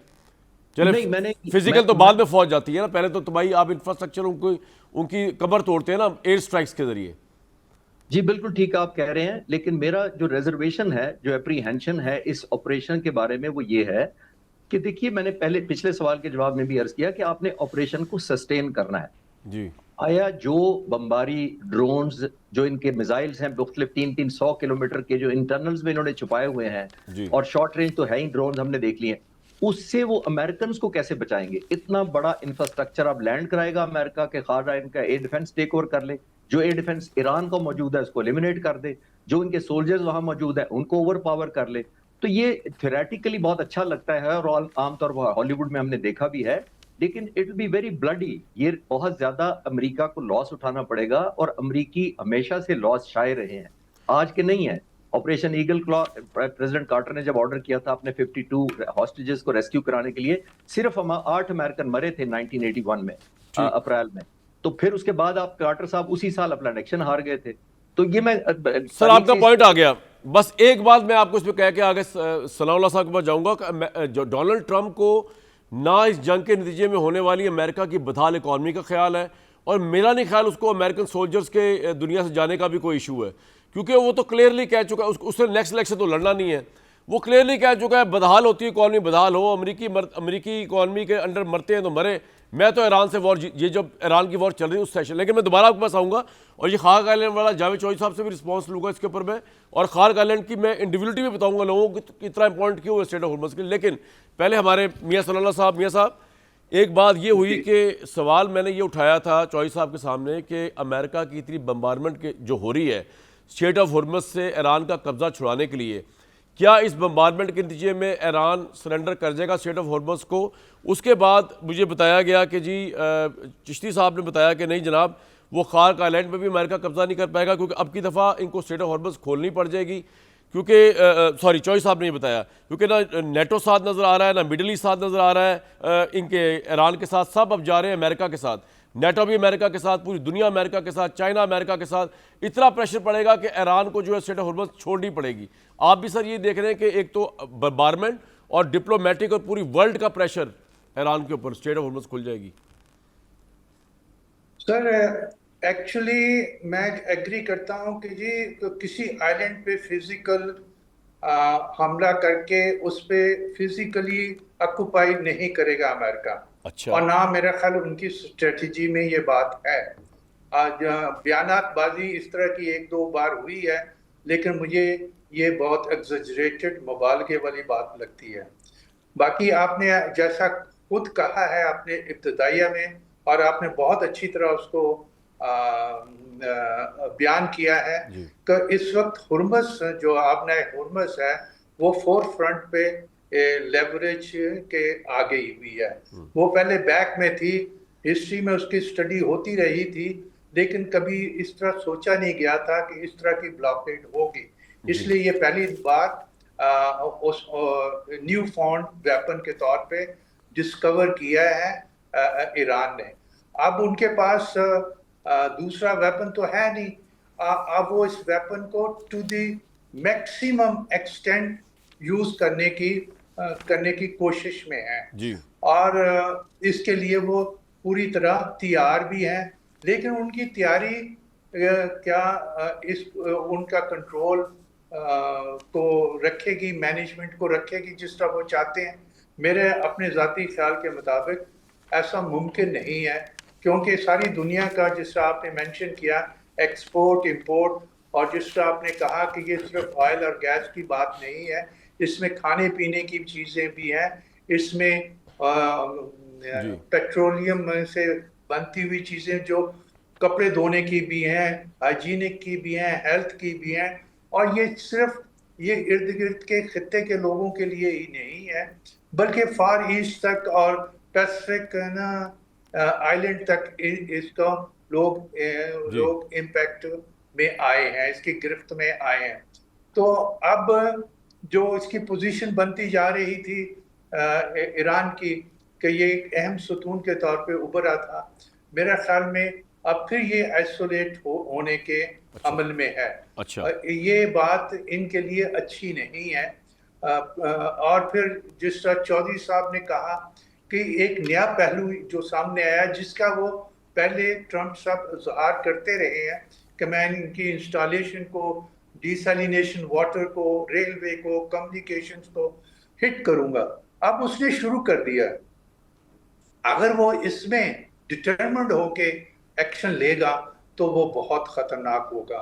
चले फिजिकल तो बाद में फौज जाती है ना, पहले तो तबाही आप इंफ्रास्ट्रक्चर उनकी कमर तोड़ते हैं ना एयर स्ट्राइक्स के जरिए। जी बिल्कुल ठीक आप कह रहे हैं, लेकिन मेरा जो रिजर्वेशन है, जो एप्रीहेंशन है इस ऑपरेशन के बारे में, वो ये है कि देखिए, मैंने पहले पिछले सवाल के जवाब में भी अर्ज किया कि आपने ऑपरेशन को सस्टेन करना है जी। आया। जो बम्बारी ड्रोन्स, जो इनके मिसाइल्स हैं मुख्तलिफ 300-300 किलोमीटर के, जो इंटरनल्स में इन्होंने छुपाए हुए हैं, जी। और शॉर्ट रेंज तो है ही ड्रोन्स हमने देख लिए, उससे वो अमेरिकन को कैसे बचाएंगे? इतना बड़ा इंफ्रास्ट्रक्चर अब लैंड कराएगा अमेरिका के, खारा इनका एयर डिफेंस टेक ओवर कर ले, जो एयर डिफेंस ईरान का मौजूद है उसको एलिमिनेट कर दे, जो इनके सोल्जर्स वहां मौजूद है उनको ओवर पावर कर ले। तो ये थ्योरेटिकली बहुत अच्छा लगता है और आमतौर पर हॉलीवुड में हमने देखा भी है, लेकिन it will be very bloody. ये बहुत ज्यादा अमेरिका को लॉस उठाना पड़ेगा, और अमेरिकी हमेशा से लॉस शाये रहे हैं, आज के नहीं है। Operation Eagle Claw, president Carter ने जब ऑर्डर किया था अपने 52 हॉस्टेजेस को रेस्क्यू कराने के लिए, सिर्फ हम 8 अमेरिकन मरे थे 1981 में अप्रैल में। तो फिर उसके बाद आप कार्टर साहब उसी साल अपना इलेक्शन हार गए थे। तो ये मैं सर आपका पॉइंट आ गया। बस एक बात मैं आपको इस पर कह के आगे सनाउल्लाह साहब के पास जाऊंगा। जो डोनाल्ड ट्रंप को ना इस जंग के नतीजे में होने वाली अमेरिका की बदहाल इकॉनमी का ख्याल है, और मेरा नहीं ख्याल उसको अमेरिकन सोल्जर्स के दुनिया से जाने का भी कोई इशू है, क्योंकि वो तो क्लियरली कह चुका है उसने नेक्स्ट इलेक्शन तो लड़ना नहीं है। वो क्लियरली कह चुका है बदहाल होती है इकॉनमी, बदहाल हो, अमेरिकी इकॉनमी के अंडर मरते हैं तो मरे। मैं तो ईरान से वॉर, ये जब ईरान की वॉर चल रही है उस सेशन, लेकिन मैं दोबारा आपके पास आऊँगा और ये खारग आइलैंड वाला जावेद चौधरी साहब से भी रिस्पॉन्स लूँगा इसके ऊपर मैं, और खारग आइलैंड की मैं इंडिविजुअलिटी भी बताऊँगा लोगों को इतना इंपॉर्टेंट क्यों है स्टेट ऑफ हॉर्मस के लिए। लेकिन पहले हमारे मियाँ सनाउल्लाह साहब, मियाँ साहब, एक बात ये हुई कि सवाल मैंने ये उठाया था चौधरी साहब के सामने कि अमेरिका की इतनी बम्बारमेंट के जो हो रही है स्टेट ऑफ हॉर्मस से ईरान का कब्जा छुड़ाने के लिए, क्या इस बम्बारमेंट के नतीजे में ईरान सरेंडर कर जाएगा स्टेट ऑफ हॉर्मस को? उसके बाद मुझे बताया गया कि जी चिश्ती साहब ने बताया कि नहीं जनाब, वो खारग आइलैंड में भी अमेरिका कब्जा नहीं कर पाएगा, क्योंकि अब की दफ़ा इनको स्टेट ऑफ हॉर्मस खोलनी पड़ जाएगी, क्योंकि सॉरी चौधरी साहब ने ये बताया, क्योंकि ना नेटो साथ नज़र आ रहा है, ना मिडल ईस्ट साथ नज़र आ रहा है इनके ईरान के साथ, सब अब जा रहे हैं अमेरिका के साथ, नेटो भी अमेरिका के साथ, पूरी दुनिया अमेरिका के साथ, चाइना अमेरिका के साथ। इतना प्रेशर पड़ेगा कि ईरान को जो है स्टेट ऑफ हॉर्मस छोड़नी पड़ेगी। आप भी सर ये देख रहे हैं कि एक तो बम्बारमेंट और डिप्लोमेटिक और पूरी वर्ल्ड का प्रेशर ईरान के ऊपर, स्टेट ऑफ हॉर्मस खुल जाएगी। सर एक्चुअली मैं एग्री करता हूं कि जी तो किसी आइलैंड पे फिजिकल हमला करके उस पे फिजिकली ऑक्युपाई नहीं करेगा अमेरिका। अच्छा। और ना मेरा ख्याल उनकी स्ट्रेटजी में ये बात है। आज बयानबाजी इस तरह की एक दो बार हुई है, लेकिन मुझे ये बहुत एग्जेजरेटेड मुबालगे वाली बात लगती है। बाकी आपने जैसा खुद कहा है आपने इब्तदाइया में, और आपने बहुत अच्छी तरह उसको बयान किया है कि इस वक्त हुर्मस जो आपने हुर्मस है वो फोर फ्रंट पे लेवरेज के आ गई हुई है। वो पहले बैक में थी, हिस्ट्री में उसकी स्टडी होती रही थी, लेकिन कभी इस तरह सोचा नहीं गया था कि इस तरह की ब्लॉकेड होगी। इसलिए ये पहली बात उस न्यू फाउंड वेपन के तौर पे डिस्कवर किया है ईरान ने। अब उनके पास दूसरा वेपन तो है नहीं। अब वो इस वेपन को to the maximum extent use करने की कोशिश में है जी। और इसके लिए वो पूरी तरह तैयार भी हैं। लेकिन उनकी तैयारी क्या उनका कंट्रोल को रखेगी, मैनेजमेंट को रखेगी जिस तरह वो चाहते हैं? मेरे अपने ज़ाती ख्याल के मुताबिक ऐसा मुमकिन नहीं है, क्योंकि सारी दुनिया का, जिस तरह आपने मेंशन किया, एक्सपोर्ट इंपोर्ट, और जिस तरह आपने कहा कि ये सिर्फ ऑयल और गैस की बात नहीं है, इसमें खाने पीने की चीज़ें भी हैं, इसमें पेट्रोलियम से बनती हुई चीज़ें जो कपड़े धोने की भी हैं, हाइजीनिक की भी हैं, हेल्थ की भी हैं, और ये सिर्फ ये इर्द गिर्द के खित्ते के लोगों के लिए ही नहीं है, बल्कि फार ईस्ट तक और पैसिफिक आइलैंड तक इसका लोग इम्पैक्ट में आए हैं, इसकी गिरफ्त में आए हैं। तो अब जो इसकी पोजीशन बनती जा रही थी ईरान की कि ये एक अहम सतून के तौर पे उभरा था, मेरा ख्याल में अब फिर ये आइसोलेट होने के अमल में है। अच्छा। ये बात इनके लिए अच्छी नहीं है। और फिर जिस तरह चौधरी साहब ने कहा कि एक नया पहलू जो सामने आया, जिसका वो पहले ट्रंप साहब इज़हार करते रहे हैं कि मैं इनकी इंस्टॉलेशन को, डिसैलिनेशन वाटर को, रेलवे को, कम्युनिकेशंस को हिट करूंगा। अब उसने शुरू कर दिया। अगर वो इसमें डिटरमिन्ड होके एक्शन लेगा तो वो बहुत खतरनाक होगा।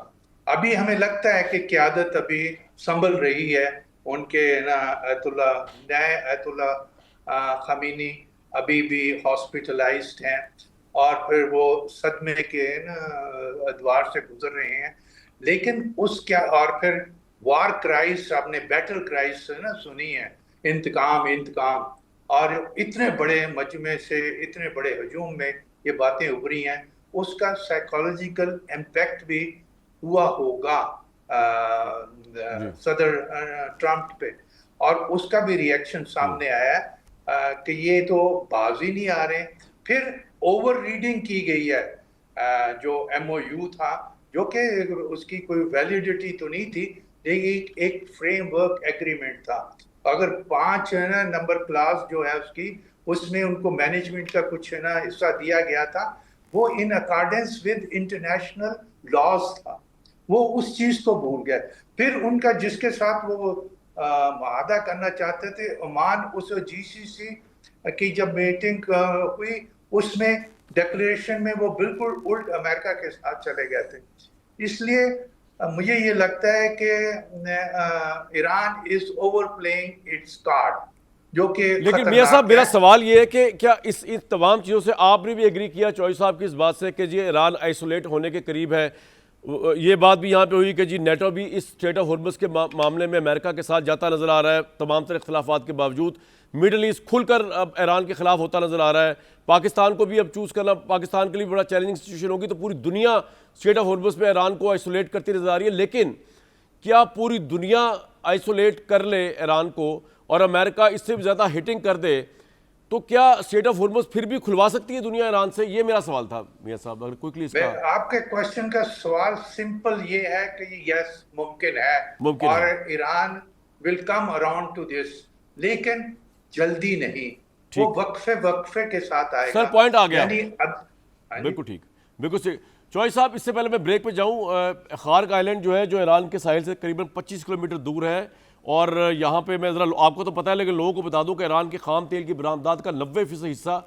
अभी हमें लगता है कि क़यादत अभी संभल रही है, उनके नए आयतुल्लाह ख़मीनी अभी भी हॉस्पिटलाइज्ड हैं और फिर वो सदमे के अदवार से गुजर रहे हैं। लेकिन और फिर वार क्राइस, आपने बैटल क्राइस सुनी है, इंतकाम, और इतने बड़े मजमे से, इतने बड़े हजूम में ये बातें उभरी हैं, उसका साइकोलॉजिकल इम्पैक्ट भी हुआ होगा सदर ट्रंप पे, और उसका भी रिएक्शन सामने आया कि ये तो बाज ही नहीं आ रहे। फिर ओवर रीडिंग की गई है जो MOU था, जो कि उसकी कोई वैलिडिटी तो नहीं थी, लेकिन एक फ्रेमवर्क एग्रीमेंट था। अगर 5 नंबर क्लास जो है उसकी, उसमें उनको मैनेजमेंट का कुछ हिस्सा दिया गया था, वो in accordance with international laws था। वो उस चीज को भूल गए। फिर उनका जिसके साथ वो मुआहदा करना चाहते थे, ओमान, उस GCC की जब मीटिंग हुई, उसमें डिक्लेरेशन में वो बिल्कुल उल्ट अमेरिका के साथ चले गए थे। इसलिए मुझे ये लगता है कि Iran is over playing its card, जो कि लेकिन मियां साहब, मेरा सवाल ये है कि क्या इन तमाम चीज़ों से आपने भी एग्री किया चौधरी साहब की इस बात से कि जी ईरान आइसोलेट होने के करीब है? ये बात भी यहाँ पे हुई कि जी नेटो भी इस स्ट्रेट ऑफ हॉर्मुज़ के मामले में अमेरिका के साथ जाता नजर आ रहा है, तमाम तरह इख्तलाफात के बावजूद। मिडल ईस्ट खुलकर अब ईरान के खिलाफ होता नजर आ रहा है। पाकिस्तान को भी अब चूज़ करना पाकिस्तान के लिए बड़ा चैलेंजिंग सिचुएशन होगी। तो पूरी दुनिया स्ट्रेट ऑफ हॉर्मुज़ में ईरान को आइसोलेट करती नजर आ रही है। लेकिन क्या पूरी दुनिया आइसोलेट कर ले ईरान को और अमेरिका इससे भी ज़्यादा हिटिंग कर दे, तो क्या स्ट्रेट ऑफ हॉर्मुज़ फिर भी खुलवा सकती है दुनिया ईरान से? ये मेरा सवाल था मियां साहब, अगर क्विकली इसका। आपके क्वेश्चन का सवाल सिंपल ये है कि यस, मुमकिन है, और Iran will come around two this, लेकिन जल्दी नहीं, वो वक्फे के साथ आएगा। सर पॉइंट आ गया, बिल्कुल ठीक, बिल्कुल सही। चौधरी साहब, इससे पहले मैं ब्रेक पे जाऊं, खार्क आइलैंड जो है, जो ईरान के साहिल से करीबन 25 किलोमीटर दूर है, और यहाँ पे मैं ज़रा, आपको तो पता है लेकिन लोगों को बता दूं कि ईरान के खाम तेल की बरामदात का 90% हिस्सा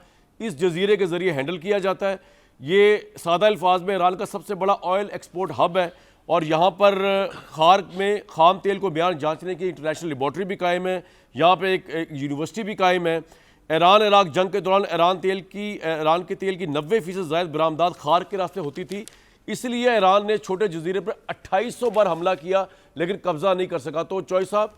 इस जजीरे के ज़रिए हैंडल किया जाता है। ये सादा अल्फाज में ईरान का सबसे बड़ा ऑयल एक्सपोर्ट हब है, और यहाँ पर खार्क में खाम तेल को बयान जांचने की इंटरनेशनल लेबॉर्ट्री भी कायम है, यहाँ पे एक यूनिवर्सिटी भी कायम है। ईरान इराक जंग के दौरान ईरान के तेल की 90% ज़ायद बरामदात खार्क के रास्ते होती थी, इसलिए ईरान ने छोटे जजीरे पर 2800 बार हमला किया लेकिन कब्जा नहीं कर सका। तो चौधरी साहब,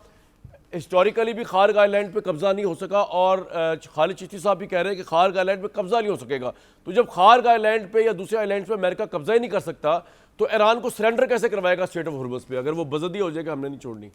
हिस्टोरिकली भी खार्क आइलैंड पे कब्जा नहीं हो सका, और खालिद चिश्ती साहब भी कह रहे हैं कि खार्क आइलैंड पे कब्जा नहीं हो सकेगा। तो जब खार्क आइलैंड पे या दूसरे आइलैंड पे अमेरिका कब्जा ही नहीं कर सकता, तो ईरान को सरेंडर कैसे करवाएगा स्ट्रेट ऑफ हॉर्मुज़ पे, अगर वो बजदी हो जाएगा हमने नहीं छोड़नी?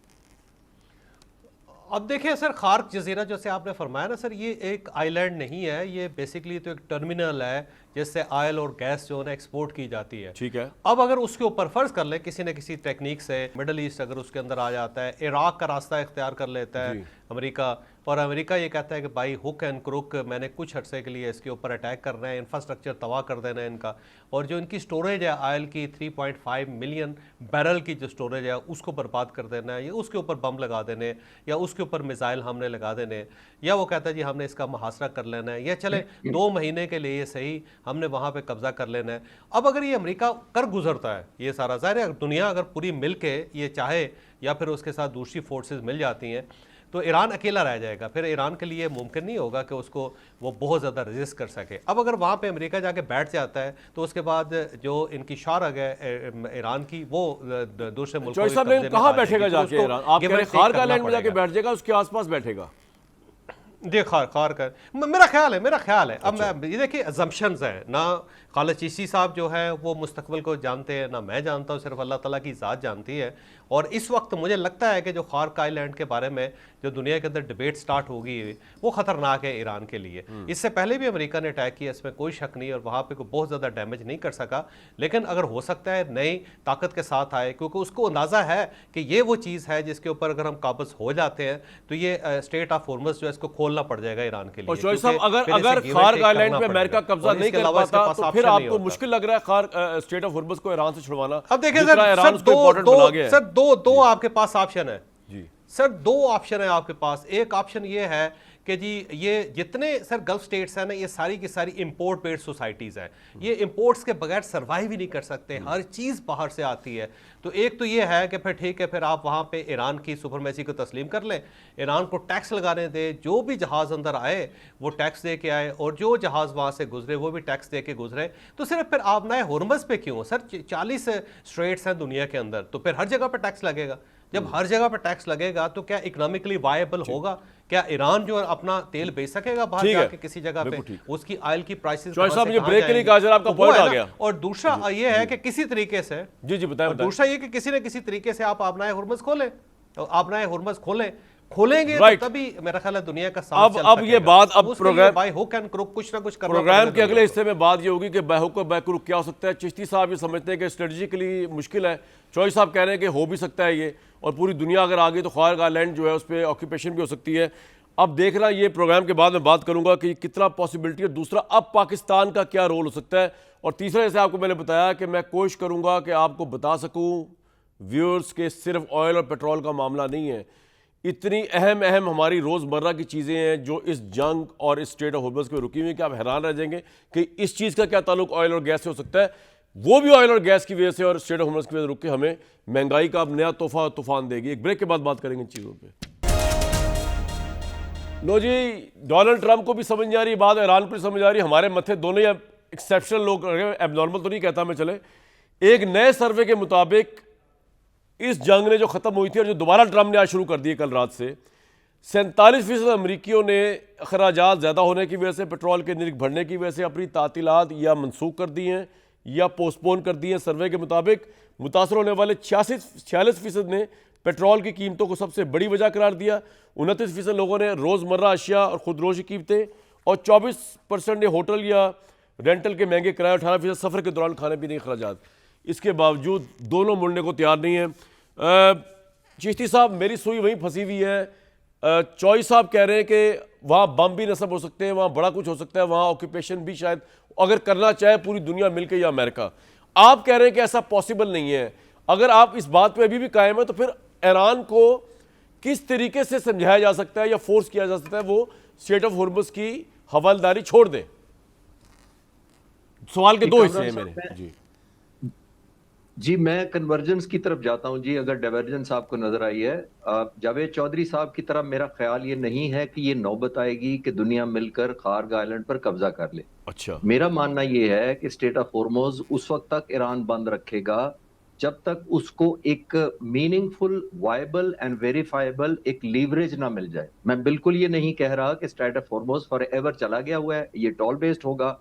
अब देखिए सर, खार्क जजीरा जैसे आपने फरमाया ना सर, ये एक आइलैंड नहीं है, ये बेसिकली तो एक टर्मिनल है जिससे ऑयल और गैस जो है ना एक्सपोर्ट की जाती है। ठीक है। अब अगर उसके ऊपर फर्ज कर ले किसी न किसी टेक्निक से मिडल ईस्ट अगर उसके अंदर आ जाता है, इराक का रास्ता इख्तियार कर लेता है अमेरिका, और अमेरिका ये कहता है कि भाई हुक एंड क्रुक मैंने कुछ अर्से के लिए इसके ऊपर अटैक करना है, इंफ्रास्ट्रक्चर तबाह कर देना है इनका, और जो इनकी स्टोरेज है ऑयल की 3.5 मिलियन बैरल की जो स्टोरेज है उसको बर्बाद कर देना है, या उसके ऊपर बम लगा देने, या उसके ऊपर मिसाइल हमने लगा देने, या वो कहता है जी हमने इसका मुहासरा कर लेना है, या चले 2 महीने के लिए सही हमने वहाँ पे कब्जा कर लेना है। अब अगर ये अमेरिका कर गुजरता है ये सारा, ज़ाहिर है दुनिया अगर पूरी मिल के ये चाहे या फिर उसके साथ दूसरी फोर्सेस मिल जाती हैं तो ईरान अकेला रह जाएगा, फिर ईरान के लिए मुमकिन नहीं होगा कि उसको वो बहुत ज़्यादा रेजिस्ट कर सके। अब अगर वहाँ पे अमेरिका जाके बैठ जाता है तो उसके बाद जो इनकी शारग है ईरान की वो दूसरे मुल्कों चॉइस साहब लेकिन कहाँ बैठेगा जाके ईरान? आप कह रहे हैं खार्क आइलैंड में जाके बैठ जाएगा, उसके आसपास बैठेगा? देखा खार कर मेरा ख्याल है अब ये देखिए अजम्पशंस है ना। खालिद चीसी साहब जो है वो मुस्तकबिल को जानते हैं ना, मैं जानता हूँ, सिर्फ अल्लाह ताला की ज़ात जानती है। और इस वक्त मुझे लगता है कि जो खार्क आइलैंड के बारे में जो दुनिया के अंदर डिबेट स्टार्ट होगी वो ख़तरनाक है ईरान के लिए। इससे पहले भी अमेरिका ने अटैक किया, इसमें कोई शक नहीं, और वहाँ पे कोई बहुत ज़्यादा डैमेज नहीं कर सका, लेकिन अगर हो सकता है नई ताकत के साथ आए, क्योंकि उसको अंदाज़ा है कि ये वो चीज़ है जिसके ऊपर अगर हम काबज़ हो जाते हैं तो ये स्टेट ऑफ होर्मुज़ जो है इसको खोलना पड़ जाएगा ईरान के लिए। और चॉइस साहब अगर खार्क आइलैंड पे अमेरिका कब्जा नहीं कर पाता तो फिर आपको मुश्किल लग रहा है खार्क स्टेट ऑफ होर्मुज़ को ईरान से छुड़वाना? अब देखिए सर दो आपके पास ऑप्शन है जी सर, 2 ऑप्शन है आपके पास। एक ऑप्शन ये है कि जी ये जितने सर गल्फ स्टेट्स हैं ना, ये सारी की सारी इंपोर्ट बेस्ड सोसाइटीज़ हैं, ये इंपोर्ट्स के बगैर सर्वाइव ही नहीं कर सकते, हर चीज़ बाहर से आती है। तो एक तो ये है कि फिर ठीक है, फिर आप वहाँ पे ईरान की सुपरमेसी को तस्लीम कर लें, ईरान को टैक्स लगाने दे, जो भी जहाज़ अंदर आए वो टैक्स दे के आए, और जो जहाज़ वहाँ से गुजरे वो भी टैक्स दे के गुजरे। तो सिर्फ फिर आप नए होर्मुज़ पे क्यों सर, 40 स्ट्रेट्स हैं दुनिया के अंदर, तो फिर हर जगह पर टैक्स लगेगा। जब हर जगह पर टैक्स लगेगा तो क्या इकोनॉमिकली वायबल होगा? क्या ईरान जो अपना तेल बेच सकेगा बाहर जाके किसी जगह पे? उसकी ऑयल की प्राइसेस ब्रेक के लिए कहा जरा आपका पॉइंट आ गया। और दूसरा ये है कि किसी तरीके से जी बताएं। दूसरा ये कि किसी न किसी तरीके से आप अपना हुर्मुज़ खोलें, तो अपना हुर्मुज़ खोलेंगे तो तभी मेरा ख्याल है दुनिया का साथ चल अब ये बात अब programme by hook and crook कुछ ना कुछ करना प्रोग्राम के अगले हिस्से में बात ये होगी कि बाय हुक और बाय क्रुक क्या हो सकता है। चिश्ती साहब ये समझते हैं कि स्ट्रेटजिकली मुश्किल है, चॉइस साहब कह रहे हैं कि हो भी सकता है ये, और पूरी दुनिया अगर आ गई तो खार्क आइलैंड जो है उस पर ऑक्यूपेशन भी हो सकती है। अब देखना, ये प्रोग्राम के बाद में बात करूंगा कि कितना पॉसिबिलिटी है। दूसरा, अब पाकिस्तान का क्या रोल हो सकता है, और तीसरा जैसे आपको मैंने बताया कि मैं कोशिश करूंगा कि आपको बता सकूं व्यूअर्स के सिर्फ ऑयल और पेट्रोल का मामला नहीं है, इतनी अहम हमारी रोज़मर्रा की चीज़ें हैं जो इस जंग और इस स्टेट ऑफ होर्मुज़ में रुकी हुई कि आप हैरान रह जाएंगे कि इस चीज़ का क्या ताल्लुक ऑयल और गैस से हो सकता है। वो भी ऑयल और गैस की वजह से और स्टेट ऑफ होर्मुज़ की वजह से रुक के हमें महंगाई का अब नया तोहफा तूफान देगी। एक ब्रेक के बाद बात करेंगे इन चीज़ों पर। लो जी, डोनाल्ड ट्रंप को भी समझ नहीं आ रही बात, ईरान को भी समझ आ रही, हमारे मथे दोनों ही एक्सेप्शनल लोग, एबनॉर्मल तो नहीं कहता मैं, चले। एक नए सर्वे के मुताबिक इस जंग ने जो ख़त्म हुई थी और जो दोबारा ट्रंप ने आज शुरू कर दी कल रात से, 47% अमरीकियों ने अखराजात ज़्यादा होने की वजह से, पेट्रोल के निरख बढ़ने की वजह से अपनी तातीलात या मनसूख कर दी हैं या पोस्टपोन कर दी हैं। सर्वे के मुताबिक मुतासर होने वाले 46% ने पेट्रोल की कीमतों को सबसे बड़ी वजह करार दिया, 29% लोगों ने रोज़मर्रा अशिया और खुदरोश की कीमतें, और 24% ने होटल या रेंटल के महंगे किराए, 18% सफ़र के दौरान खाने पीने के अखराजात। इसके बावजूद दोनों मुड़ने को तैयार नहीं है। चिश्ती साहब, मेरी सुई वहीं फंसी हुई है। चॉइस साहब कह रहे हैं कि वहाँ बम भी नस्ब हो सकते हैं, वहाँ बड़ा कुछ हो सकता है, वहाँ ऑक्यूपेशन भी शायद अगर करना चाहे पूरी दुनिया मिलकर या अमेरिका। आप कह रहे हैं कि ऐसा पॉसिबल नहीं है। अगर आप इस बात पे अभी भी कायम है तो फिर ईरान को किस तरीके से समझाया जा सकता है या फोर्स किया जा सकता है वो स्टेट ऑफ होर्मुज़ की हवालदारी छोड़ दे? सवाल के 2 हिस्से हैं मेरे। जी मैं कन्वर्जेंस की तरफ जाता हूं जी। अगर डाइवर्जेंस आपको नजर आई है, जावेद चौधरी साहब की तरफ मेरा ख्याल ये नहीं है कि ये नौबत आएगी कि दुनिया मिलकर खार्क आइलैंड पर कब्जा कर ले। अच्छा, मेरा मानना ये है कि स्टेट ऑफ होर्मुज़ उस वक्त तक ईरान बंद रखेगा जब तक उसको एक मीनिंगफुल, वायबल एंड वेरीफाइबल एक लीवरेज ना मिल जाए। मैं बिल्कुल ये नहीं कह रहा कि state of Hormuz for ever चला गया हुआ है, ये टॉल बेस्ड होगा।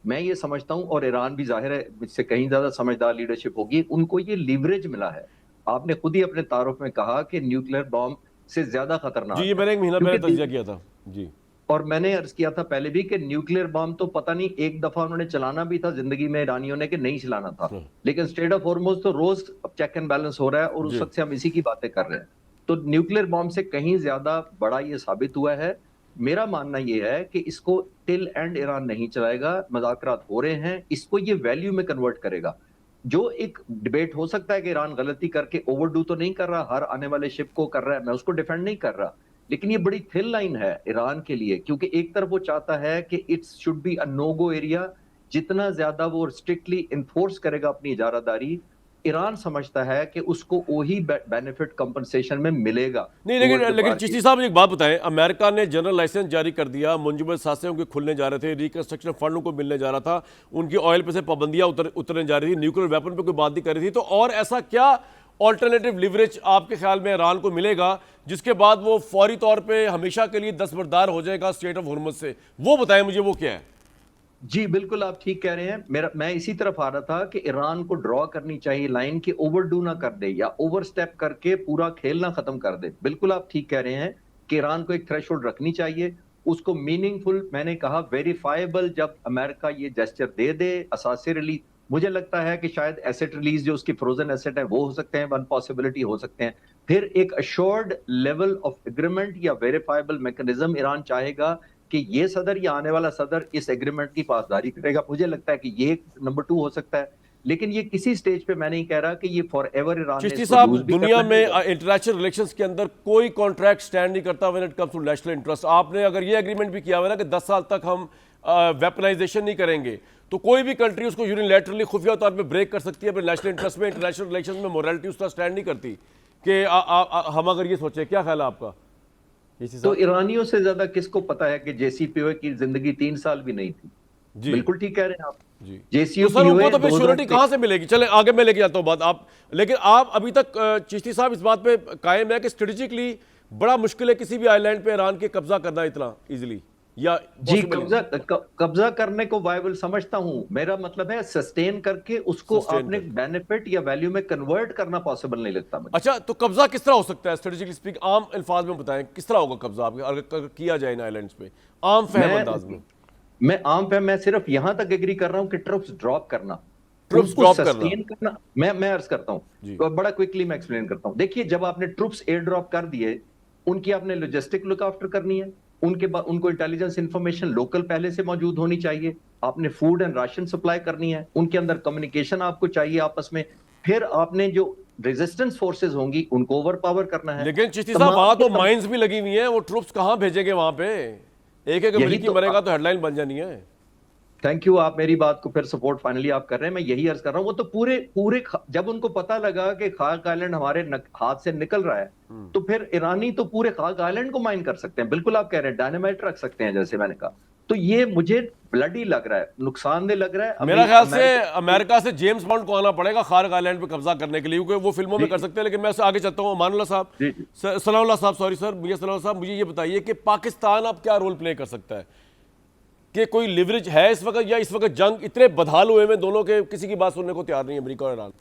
मैं ये समझता हूं, और ईरान भी जाहिर है इससे कहीं ज्यादा समझदार लीडरशिप होगी, उनको ये लीवरेज मिला है। आपने खुद ही अपने तारुफ में कहा कि न्यूक्लियर बॉम्ब से ज्यादा खतरनाक जी, ये है। मैंने एक महीना पहले क्योंकि तज्जिया किया था। जी और मैंने अर्ज किया था पहले भी कि न्यूक्लियर बम तो पता नहीं एक दफा उन्होंने चलाना भी था जिंदगी में ईरानियों ने कि नहीं चलाना था, लेकिन स्टेट ऑफ हॉर्मुज तो रोज चेक एंड बैलेंस हो रहा है और उस जी वक्त से हम इसी की बातें कर रहे हैं। तो न्यूक्लियर बम से कहीं ज्यादा बड़ा ये साबित हुआ है। मेरा मानना ये है कि इसको टिल एंड ईरान नहीं चलाएगा, मुज़ाकरात हो रहे हैं, इसको ये वैल्यू में कन्वर्ट करेगा। जो एक डिबेट हो सकता है कि ईरान गलती करके ओवरडू तो नहीं कर रहा, हर आने वाले शिप को कर रहा है, मैं उसको डिफेंड नहीं कर रहा, लेकिन ये बड़ी थिन लाइन है ईरान के लिए, क्योंकि एक तरफ वो चाहता है कि it's should be a no go area, जितना ज्यादा वो स्ट्रिक्टली इन्फोर्स करेगा अपनी इजारादारी, ईरान समझता है कि उसको वही बेनिफिट कंपनसेशन में मिलेगा। नहीं, towards the लेकिन party। चिश्ती साहब एक बात बताएं, अमेरिका ने जनरल लाइसेंस जारी कर दिया, मुंजमद सासे के खुलने जा रहे थे, रिकंस्ट्रक्शन फंड को मिलने जा रहा था, उनकी ऑयल पे से पाबंदियां उतरने जा रही थी, न्यूक्लियर वेपन पे कोई बात नहीं कर रही थी, तो और ऐसा क्या ऑल्टरनेटिव लिवरेज आपके ख्याल में ईरान को मिलेगा जिसके बाद वो फौरी तौर पे हमेशा के लिए दस्तबरदार हो जाएगा स्टेट ऑफ हॉर्मुज से? वो बताएं मुझे, वो क्या है? जी बिल्कुल, आप ठीक कह रहे हैं। मैं इसी तरफ आ रहा था कि ईरान को ड्रॉ करनी चाहिए लाइन की, ओवरडू ना कर दे या ओवरस्टेप करके पूरा खेल ना खत्म कर दे। बिल्कुल आप ठीक कह रहे हैं कि ईरान को एक थ्रेशोल्ड रखनी चाहिए, उसको मीनिंगफुल, मैंने कहा वेरीफाइबल, जब अमेरिका ये जेस्चर दे दे, असासे रिलीज, मुझे लगता है कि शायद एसेट रिलीज जो उसकी फ्रोजन एसेट है वो हो सकते हैं, वन पॉसिबिलिटी हो सकते हैं। फिर एक अश्योर्ड लेवल ऑफ एग्रीमेंट या वेरीफाइबल मैकेनिज्म ईरान चाहेगा कि ये सदर या आने वाला सदर इस एग्रीमेंट की पासदारी करेगा। मुझे लगता है कि ये नंबर 2 हो सकता है, लेकिन ये किसी स्टेज पे मैं नहीं कह रहा कि ये फॉर एवर ईरान ने चिश्ती इसको साहब, यूज भी दुनिया करना में है। इंटरनेशनल रिलेशंस के अंदर कोई कॉन्ट्रैक्ट स्टैंड नहीं करता when it comes to national interest. आपने अगर ये एग्रीमेंट भी किया हुआ ना कि 10 साल तक हम वेपनाइजेशन नहीं करेंगे, तो कोई भी कंट्री उसको यूनिलैटरली खुफिया तौर पे ब्रेक कर सकती है अपने नेशनल इंटरेस्ट में। इंटरनेशनल रिलेशंस में मोरालिटी उसका स्टैंड नहीं करती कि हम अगर ये सोचें। क्या ख्याल है आपका? तो ईरानियों से ज्यादा किसको पता है कि जेसीपीओए की जिंदगी 3 साल भी नहीं थी। जी बिल्कुल ठीक कह रहे हैं आप। जी, तो जेसीपीओए सर उनको तो फिर श्योरिटी कहाँ से मिलेगी? चले आगे मैं लेके जाता हूँ बात आप, लेकिन आप अभी तक चिश्ती साहब इस बात पे कायम है कि स्ट्रेटेजिकली बड़ा मुश्किल है किसी भी आइलैंड पे ईरान के कब्जा करना इतना इजीली, या जी possible है? कब्जा करने को वायबल समझता हूं। मेरा मतलब है सस्टेन करके उसको Sustain आपने करके। बेनिफिट या वैल्यू में कन्वर्ट करना पॉसिबल नहीं लगता मुझे। अच्छा, तो कब्जा किस तरह हो सकता है स्ट्रेटेजिकली स्पीक? आम अल्फाज में बताएं किस तरह होगा कब्जा आपके अगर किया जाए इन आइलैंड्स पे, आम फहम अंदाज में। मैं सिर्फ यहां तक एग्री कर रहा हूं कि ट्रुप्स ड्रॉप करना, ट्रुप्स उनको ड्रॉप करना। सस्टेन करना। मैं अर्ज करता जी। हूं, तो बड़ा क्विकली मैं एक्सप्लेन करता हूं। देखिए, जब आपने ट्रुप्स एयर ड्रॉप कर दिए, उनकी आपने लॉजिस्टिक लुक आफ्टर करनी है, उनके बाद उनको इंटेलिजेंस इंफॉर्मेशन लोकल पहले से मौजूद होनी चाहिए, आपने फूड एंड राशन सप्लाई करनी है, उनके अंदर कम्युनिकेशन आपको चाहिए आपस में, फिर आपने जो रेजिस्टेंस फोर्सेस होंगी उनको ओवर पावर करना है। लेकिन चिश्ती साहब, वहां तो माइंस भी लगी हुई हैं, वो ट्रुप्स कहां भेजेंगे वहां पे? एक एक यही अमेरिकी तो मरेगा तो हेडलाइन बन जानी है। थैंक यू, आप मेरी बात को फिर सपोर्ट फाइनली आप कर रहे हैं। मैं यही अर्ज कर रहा हूं, वो तो पूरे जब उनको पता लगा कि खाक आइलैंड हमारे हाथ से निकल रहा है, तो फिर ईरानी तो पूरे खाक आइलैंड को माइन कर सकते हैं। बिल्कुल आप कह रहे हैं, डायनामाइट रख सकते हैं जैसे मैंने कहा। तो ये मुझे ब्लडी लग रहा है, नुकसानदेह लग रहा है। मेरा ख्याल से अमेरिका से जेम्स बॉन्ड को आना पड़ेगा खार्क आइलैंड पे कब्जा करने के लिए, क्योंकि वो फिल्मों में कर सकते हैं। लेकिन मैं आगे चलता हूँ। अमानुल्लाह साहब, सलामुल्लाह साहब, सॉरी सर, सलामुल्लाह साहब, मुझे ये बताइए कि पाकिस्तान अब क्या रोल प्ले कर सकता है? कि कोई लिवरेज है इस वक्त, या इस वक्त जंग इतने बदहाल हुए में दोनों के किसी की बात सुनने को तैयार नहीं अमेरिका और ईरान?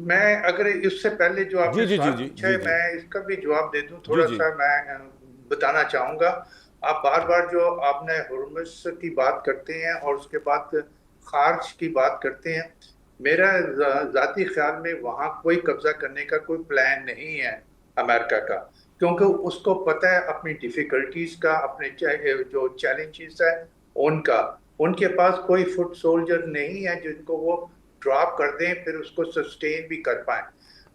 मैं अगर इससे पहले जो आपने जी, सवाल जी, पूछा है, जी। मैं इसका भी जवाब दे दूं थोड़ा जी। सा। मैं बताना चाहूंगा, आप बार बार जो आपने हुर्मुज़ की बात करते हैं और उसके बाद खार्ज की बात करते हैं, मेरा जाती ख्याल में वहाँ कोई कब्जा करने का कोई प्लान नहीं है अमेरिका का, क्योंकि उसको पता है अपनी डिफिकल्टीज का, अपने जो चैलेंजेस है उनका। उनके पास कोई फुट सोल्जर नहीं है जिनको वो ड्रॉप कर दें फिर उसको सस्टेन भी कर पाए,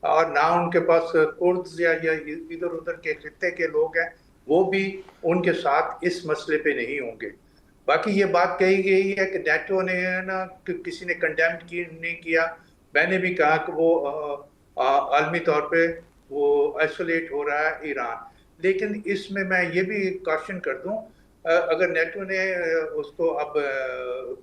और ना उनके पास कुर्द्स या इधर उधर के खित्ते के लोग हैं, वो भी उनके साथ इस मसले पे नहीं होंगे। बाकी ये बात कही गई है कि नेटो ने ना किसी ने कंडेम नहीं किया। मैंने भी कहा कि वो आलमी तौर पे वो आइसोलेट हो रहा है ईरान, लेकिन इसमें मैं ये भी क्वेश्चन कर दूं, अगर नेटो ने उसको अब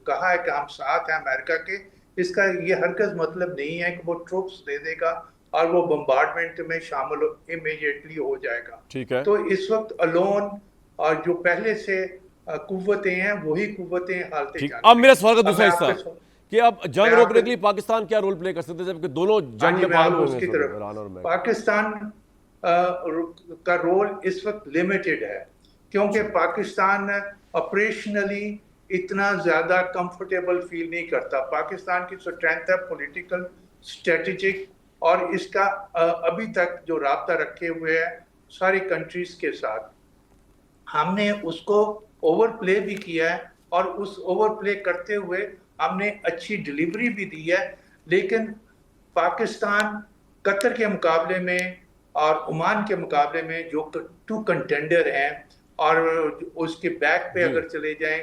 कहा है कि हम साथ हैं अमेरिका के, इसका ये हरगिज़ मतलब नहीं है कि वो ट्रूप्स दे देगा और वो बम्बार्डमेंट में शामिल इमीडिएटली हो जाएगा। ठीक है। तो इस वक्त अलोन और जो पहले से कुव्वतें हैं वही कुव्वतें हालते ठीक। जाने अब मेरा सवाल का अब दूसरा मैं हिस्सा आपसे कि अब जंग रोकने के लिए पाकिस्तान क्या रोल प्ले कर सकते हैं, जबकि दोनों जंग में मैं बहाल आपको हुए हैं उसकी इस वक्त, तरफ ईरान और अमेरिका। का रोल इस वक्त लिमिटेड है, क्योंकि पाकिस्तान ऑपरेशनली इतना ज़्यादा कंफर्टेबल फील नहीं करता। पाकिस्तान की स्ट्रेंथ है पॉलिटिकल, स्ट्रेटेजिक, और इसका अभी तक जो राब्ता रखे हुए है सारी कंट्रीज के साथ, हमने उसको ओवर प्ले भी किया है, और उस ओवर प्ले करते हुए हमने अच्छी डिलीवरी भी दी है। लेकिन पाकिस्तान कतर के मुकाबले में और ओमान के मुकाबले में जो टू कंटेंडर हैं, और उसके बैक पे अगर चले जाएं,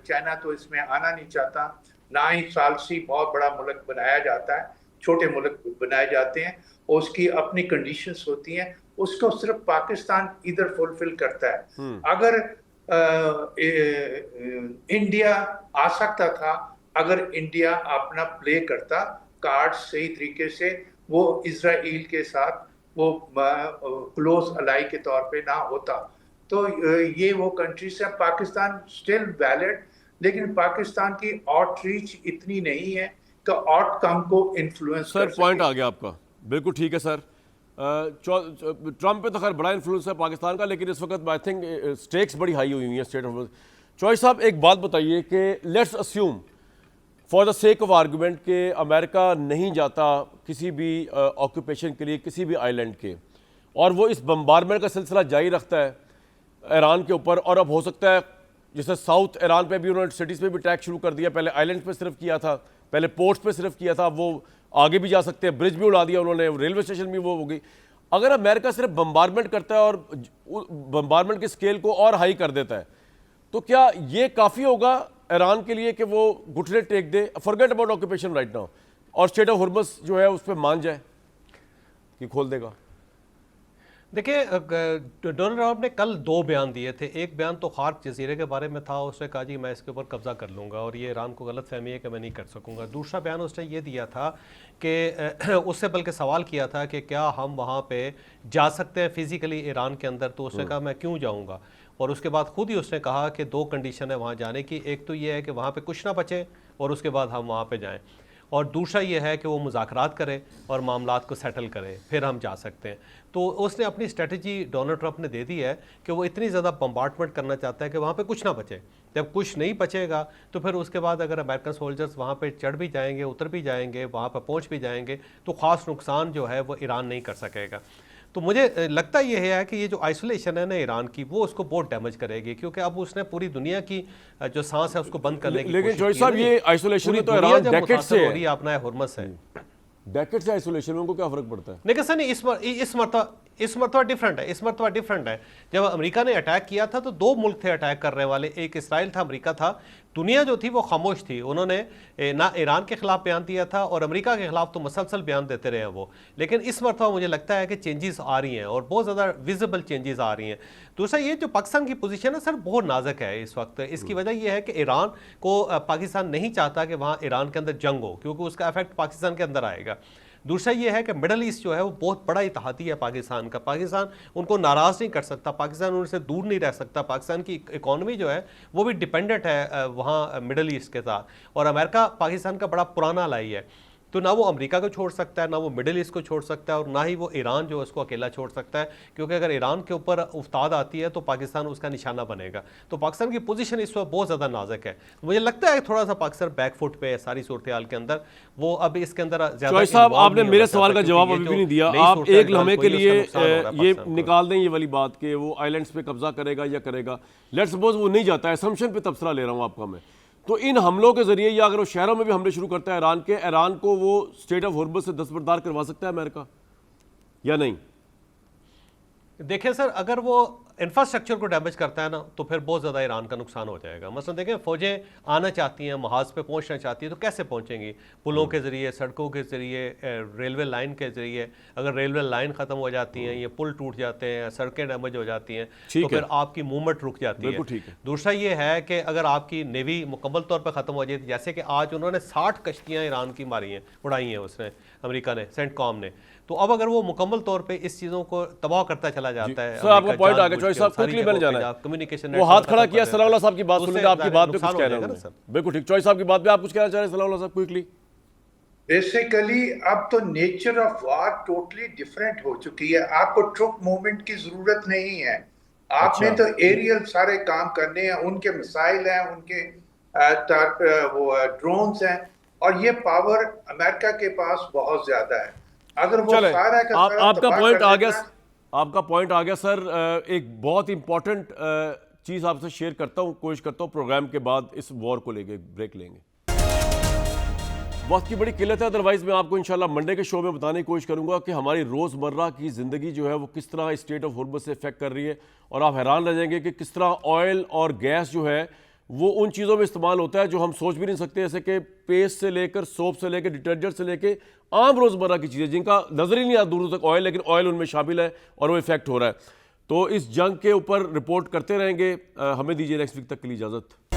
चाइना तो इसमें आना नहीं चाहता, ना ही सालसी बहुत बड़ा मुल्क बनाया जाता है, छोटे मुल्क बनाए जाते हैं, और उसकी अपनी कंडीशंस होती हैं, उसको सिर्फ पाकिस्तान इधर फुलफिल करता है। अगर इंडिया आ सकता था, अगर इंडिया अपना प्ले करता कार्ड सही तरीके से, वो इजराइल के साथ वो क्लोज अलाई के तौर पे ना होता, तो ये वो कंट्रीज है। पाकिस्तान स्टिल वैलिड, लेकिन पाकिस्तान की आउटरीच इतनी नहीं है कि आउटकम को इन्फ्लुएंस सर कर पॉइंट सके। आ गया आपका, बिल्कुल ठीक है सर। ट्रम्प पे तो खैर बड़ा इन्फ्लुएंस है पाकिस्तान का, लेकिन इस वक्त आई थिंक स्टेक्स बड़ी हाई हुई हैं स्टेट ऑफ। चॉइस साहब एक बात बताइए कि let's assume for the sake of argument के अमेरिका नहीं जाता किसी भी ऑक्यूपेशन के लिए किसी भी आइलैंड के, और वो इस बम्बारमेंट का सिलसिला जारी रखता है ईरान के ऊपर, और अब हो सकता है जैसे साउथ ईरान पे भी उन्होंने सिटीज़ पे भी अटैक शुरू कर दिया, पहले आइलैंड पे सिर्फ किया था, पहले पोर्ट्स पे सिर्फ किया था, वो आगे भी जा सकते हैं, ब्रिज भी उड़ा दिया उन्होंने, रेलवे स्टेशन भी वो हो गई। अगर अमेरिका सिर्फ बम्बारमेंट करता है और बम्बारमेंट की स्केल को और हाई कर देता है, तो क्या ये काफ़ी होगा ईरान के लिए कि वो घुटने टेक दे, forget about occupation right now, और स्टेट ऑफ हुर्मुज़ जो है उस पर मान जाए कि खोल देगा? देखिए, डोनाल्ड ट्रंप ने कल 2 बयान दिए थे। एक बयान तो खार्क जजीरे के बारे में था, उसने कहा जी मैं इसके ऊपर कब्जा कर लूँगा और ये ईरान को गलत फहमी है कि मैं नहीं कर सकूँगा। दूसरा बयान उसने ये दिया था कि उससे बल्कि सवाल किया था कि क्या हम वहाँ पे जा सकते हैं फिज़िकली ईरान के अंदर, तो उसने कहा मैं क्यों जाऊँगा। और उसके बाद खुद ही उसने कहा कि 2 कंडीशन है वहाँ जाने की, एक तो ये है कि वहाँ पे कुछ ना बचे और उसके बाद हम वहाँ पे जाएं, और दूसरा ये है कि वो मुज़ाकरात करे और मामलात को सेटल करे, फिर हम जा सकते हैं। तो उसने अपनी स्ट्रेटजी डोनाल्ड ट्रंप ने दे दी है कि वो इतनी ज़्यादा बम्बार्टमेंट करना चाहता है कि वहाँ पे कुछ ना बचे। जब कुछ नहीं बचेगा तो फिर उसके बाद अगर अमेरिकन सोल्जर्स वहाँ पे चढ़ भी जाएंगे, उतर भी जाएंगे, वहाँ पर पहुँच भी जाएंगे, तो ख़ास नुकसान जो है वो ईरान नहीं कर सकेगा। तो मुझे लगता ये है कि ये जो आइसोलेशन है ना ईरान की, वो उसको बहुत डैमेज करेगी, क्योंकि अब उसने पूरी दुनिया की जो सांस है उसको बंद करने की लेकिन कोशिश चॉइस की साहब है। ये आइसोलेशन पूरी में तो दुनिया ईरान जब डेकेड मुतासर से हो रही है, अपना हुर्मुज़ से, डेकेड से आइसोलेशन में उनको क्या फर्क पड़ता है? लेकिन सर इस मरतबा डिफरेंट है, इस मरतबा डिफरेंट है। जब अमेरिका ने अटैक किया था तो 2 मुल्क थे अटैक करने वाले, एक इसराइल था, अमेरिका था। दुनिया जो थी वो खामोश थी, उन्होंने ना ईरान के खिलाफ बयान दिया था और अमेरिका के खिलाफ तो मुसलसल बयान देते रहे वो। लेकिन इस मरतबा मुझे लगता है कि चेंजेस आ रही हैं और बहुत ज़्यादा विजिबल चेंजेस आ रही हैं। दूसरा ये जो पाकिस्तान की पोजीशन है सर बहुत नाजुक है इस वक्त। इसकी वजह यह है कि ईरान को पाकिस्तान नहीं चाहता कि वहाँ ईरान के अंदर जंग हो, क्योंकि उसका इफेक्ट पाकिस्तान के अंदर आएगा। दूसरा ये है कि मिडल ईस्ट जो है वो बहुत बड़ा इत्तेहादी है पाकिस्तान का, पाकिस्तान उनको नाराज़ नहीं कर सकता, पाकिस्तान उनसे दूर नहीं रह सकता। पाकिस्तान की इकॉनमी जो है वो भी डिपेंडेंट है वहाँ मिडल ईस्ट के साथ, और अमेरिका पाकिस्तान का बड़ा पुराना अलाई है, तो ना वो अमेरिका को छोड़ सकता है, ना वो मिडिल ईस्ट को छोड़ सकता है, और ना ही वो ईरान जो है उसको अकेला छोड़ सकता है, क्योंकि अगर ईरान के ऊपर उस्ताद आती है तो पाकिस्तान उसका निशाना बनेगा। तो पाकिस्तान की पोजीशन इस वक्त बहुत ज़्यादा नाजुक है। मुझे लगता है थोड़ा सा पाकिस्तान बैकफुट पे है सारी सूरत हाल के अंदर, वो अब इसके अंदर ज़्यादा। चॉइस साहब आपने मेरे सवाल का जवाब अभी भी नहीं दिया। आप एक लम्हे के लिए ये निकाल दें ये वाली बात कि वो आइलैंड्स पे कब्जा करेगा या करेगा, लेट्स सपोज वो नहीं जाता है, असम्पशन पे तबसरा ले रहा हूँ आपका मैं, तो इन हमलों के जरिए या अगर वो शहरों में भी हमले शुरू करता है ईरान के, ईरान को वो स्टेट ऑफ हुर्मुज़ से दस्तबरदार करवा सकता है अमेरिका या नहीं? देखें सर, अगर वो इंफ्रास्ट्रक्चर को डैमेज करता है ना तो फिर बहुत ज़्यादा ईरान का नुकसान हो जाएगा। मसलन देखें, फ़ौजें आना चाहती हैं, महाज पे पहुंचना चाहती हैं, तो कैसे पहुंचेंगी? पुलों के ज़रिए, सड़कों के ज़रिए, रेलवे लाइन के ज़रिए। अगर रेलवे लाइन ख़त्म हो जाती हैं, ये पुल टूट जाते हैं, सड़कें डैमेज हो जाती हैं, तो फिर आपकी मूवमेंट रुक जाती है। दूसरा ये है कि अगर आपकी नेवी मुकम्मल तौर पर ख़त्म हो जाती, जैसे कि आज उन्होंने 60 कश्तियाँ ईरान की मारी हैं, उड़ाई हैं उसने, अमेरिका ने, सेंटकॉम ने, तो अब अगर वो मुकम्मल तौर पे इस चीज़ों को तबाह करता चला जाता है। सर आपका पॉइंट आ गया चॉइस साहब, क्विकली मैंने जाना है, कम्युनिकेशन वो हाथ खड़ा किया। सलाउल्लाह साहब की बात सुन लें, आपकी बात पे कुछ कह रहे हैं। बिल्कुल ठीक, चॉइस साहब की बात पे आप कुछ कहना चाह रहे हैं सलाउल्लाह साहब, क्विकली? बेसिकली अब तो nature of war totally different हो चुकी है। आपको ट्रुप मूवमेंट की जरूरत नहीं है, आपने अच्छा। तो एरियल सारे काम करने हैं। उनके मिसाइल हैं, उनके वो ड्रोन्स हैं, और ये पावर अमेरिका के पास बहुत ज्यादा है। अगर वो चले, सारा का सारा आपका तबाह पॉइंट कर आ देता गया। है। आपका पॉइंट आ गया सर। एक बहुत इंपॉर्टेंट चीज़ आपसे शेयर करता हूँ, कोशिश करता हूँ प्रोग्राम के बाद इस वॉर को लेके ब्रेक लेंगे। वक्त की बड़ी किल्लत है, अदरवाइज मैं आपको इंशाल्लाह मंडे के शो में बताने की कोशिश करूंगा कि हमारी रोज़मर्रा की ज़िंदगी जो है वो किस तरह स्टेट ऑफ हुर्मुज़ से इफेक्ट कर रही है। और आप हैरान रह जाएंगे कि किस तरह ऑयल और गैस जो है वो उन चीज़ों में इस्तेमाल होता है जो हम सोच भी नहीं सकते, जैसे कि पेस्ट से लेकर सोप से लेकर डिटर्जेंट से लेकर आम रोज़मर्रा की चीज़ें जिनका नज़र ही नहीं आता दूर तक ऑयल, लेकिन ऑयल उनमें शामिल है और वो इफेक्ट हो रहा है। तो इस जंग के ऊपर रिपोर्ट करते रहेंगे। हमें दीजिए नेक्स्ट वीक तक के लिए इजाज़त।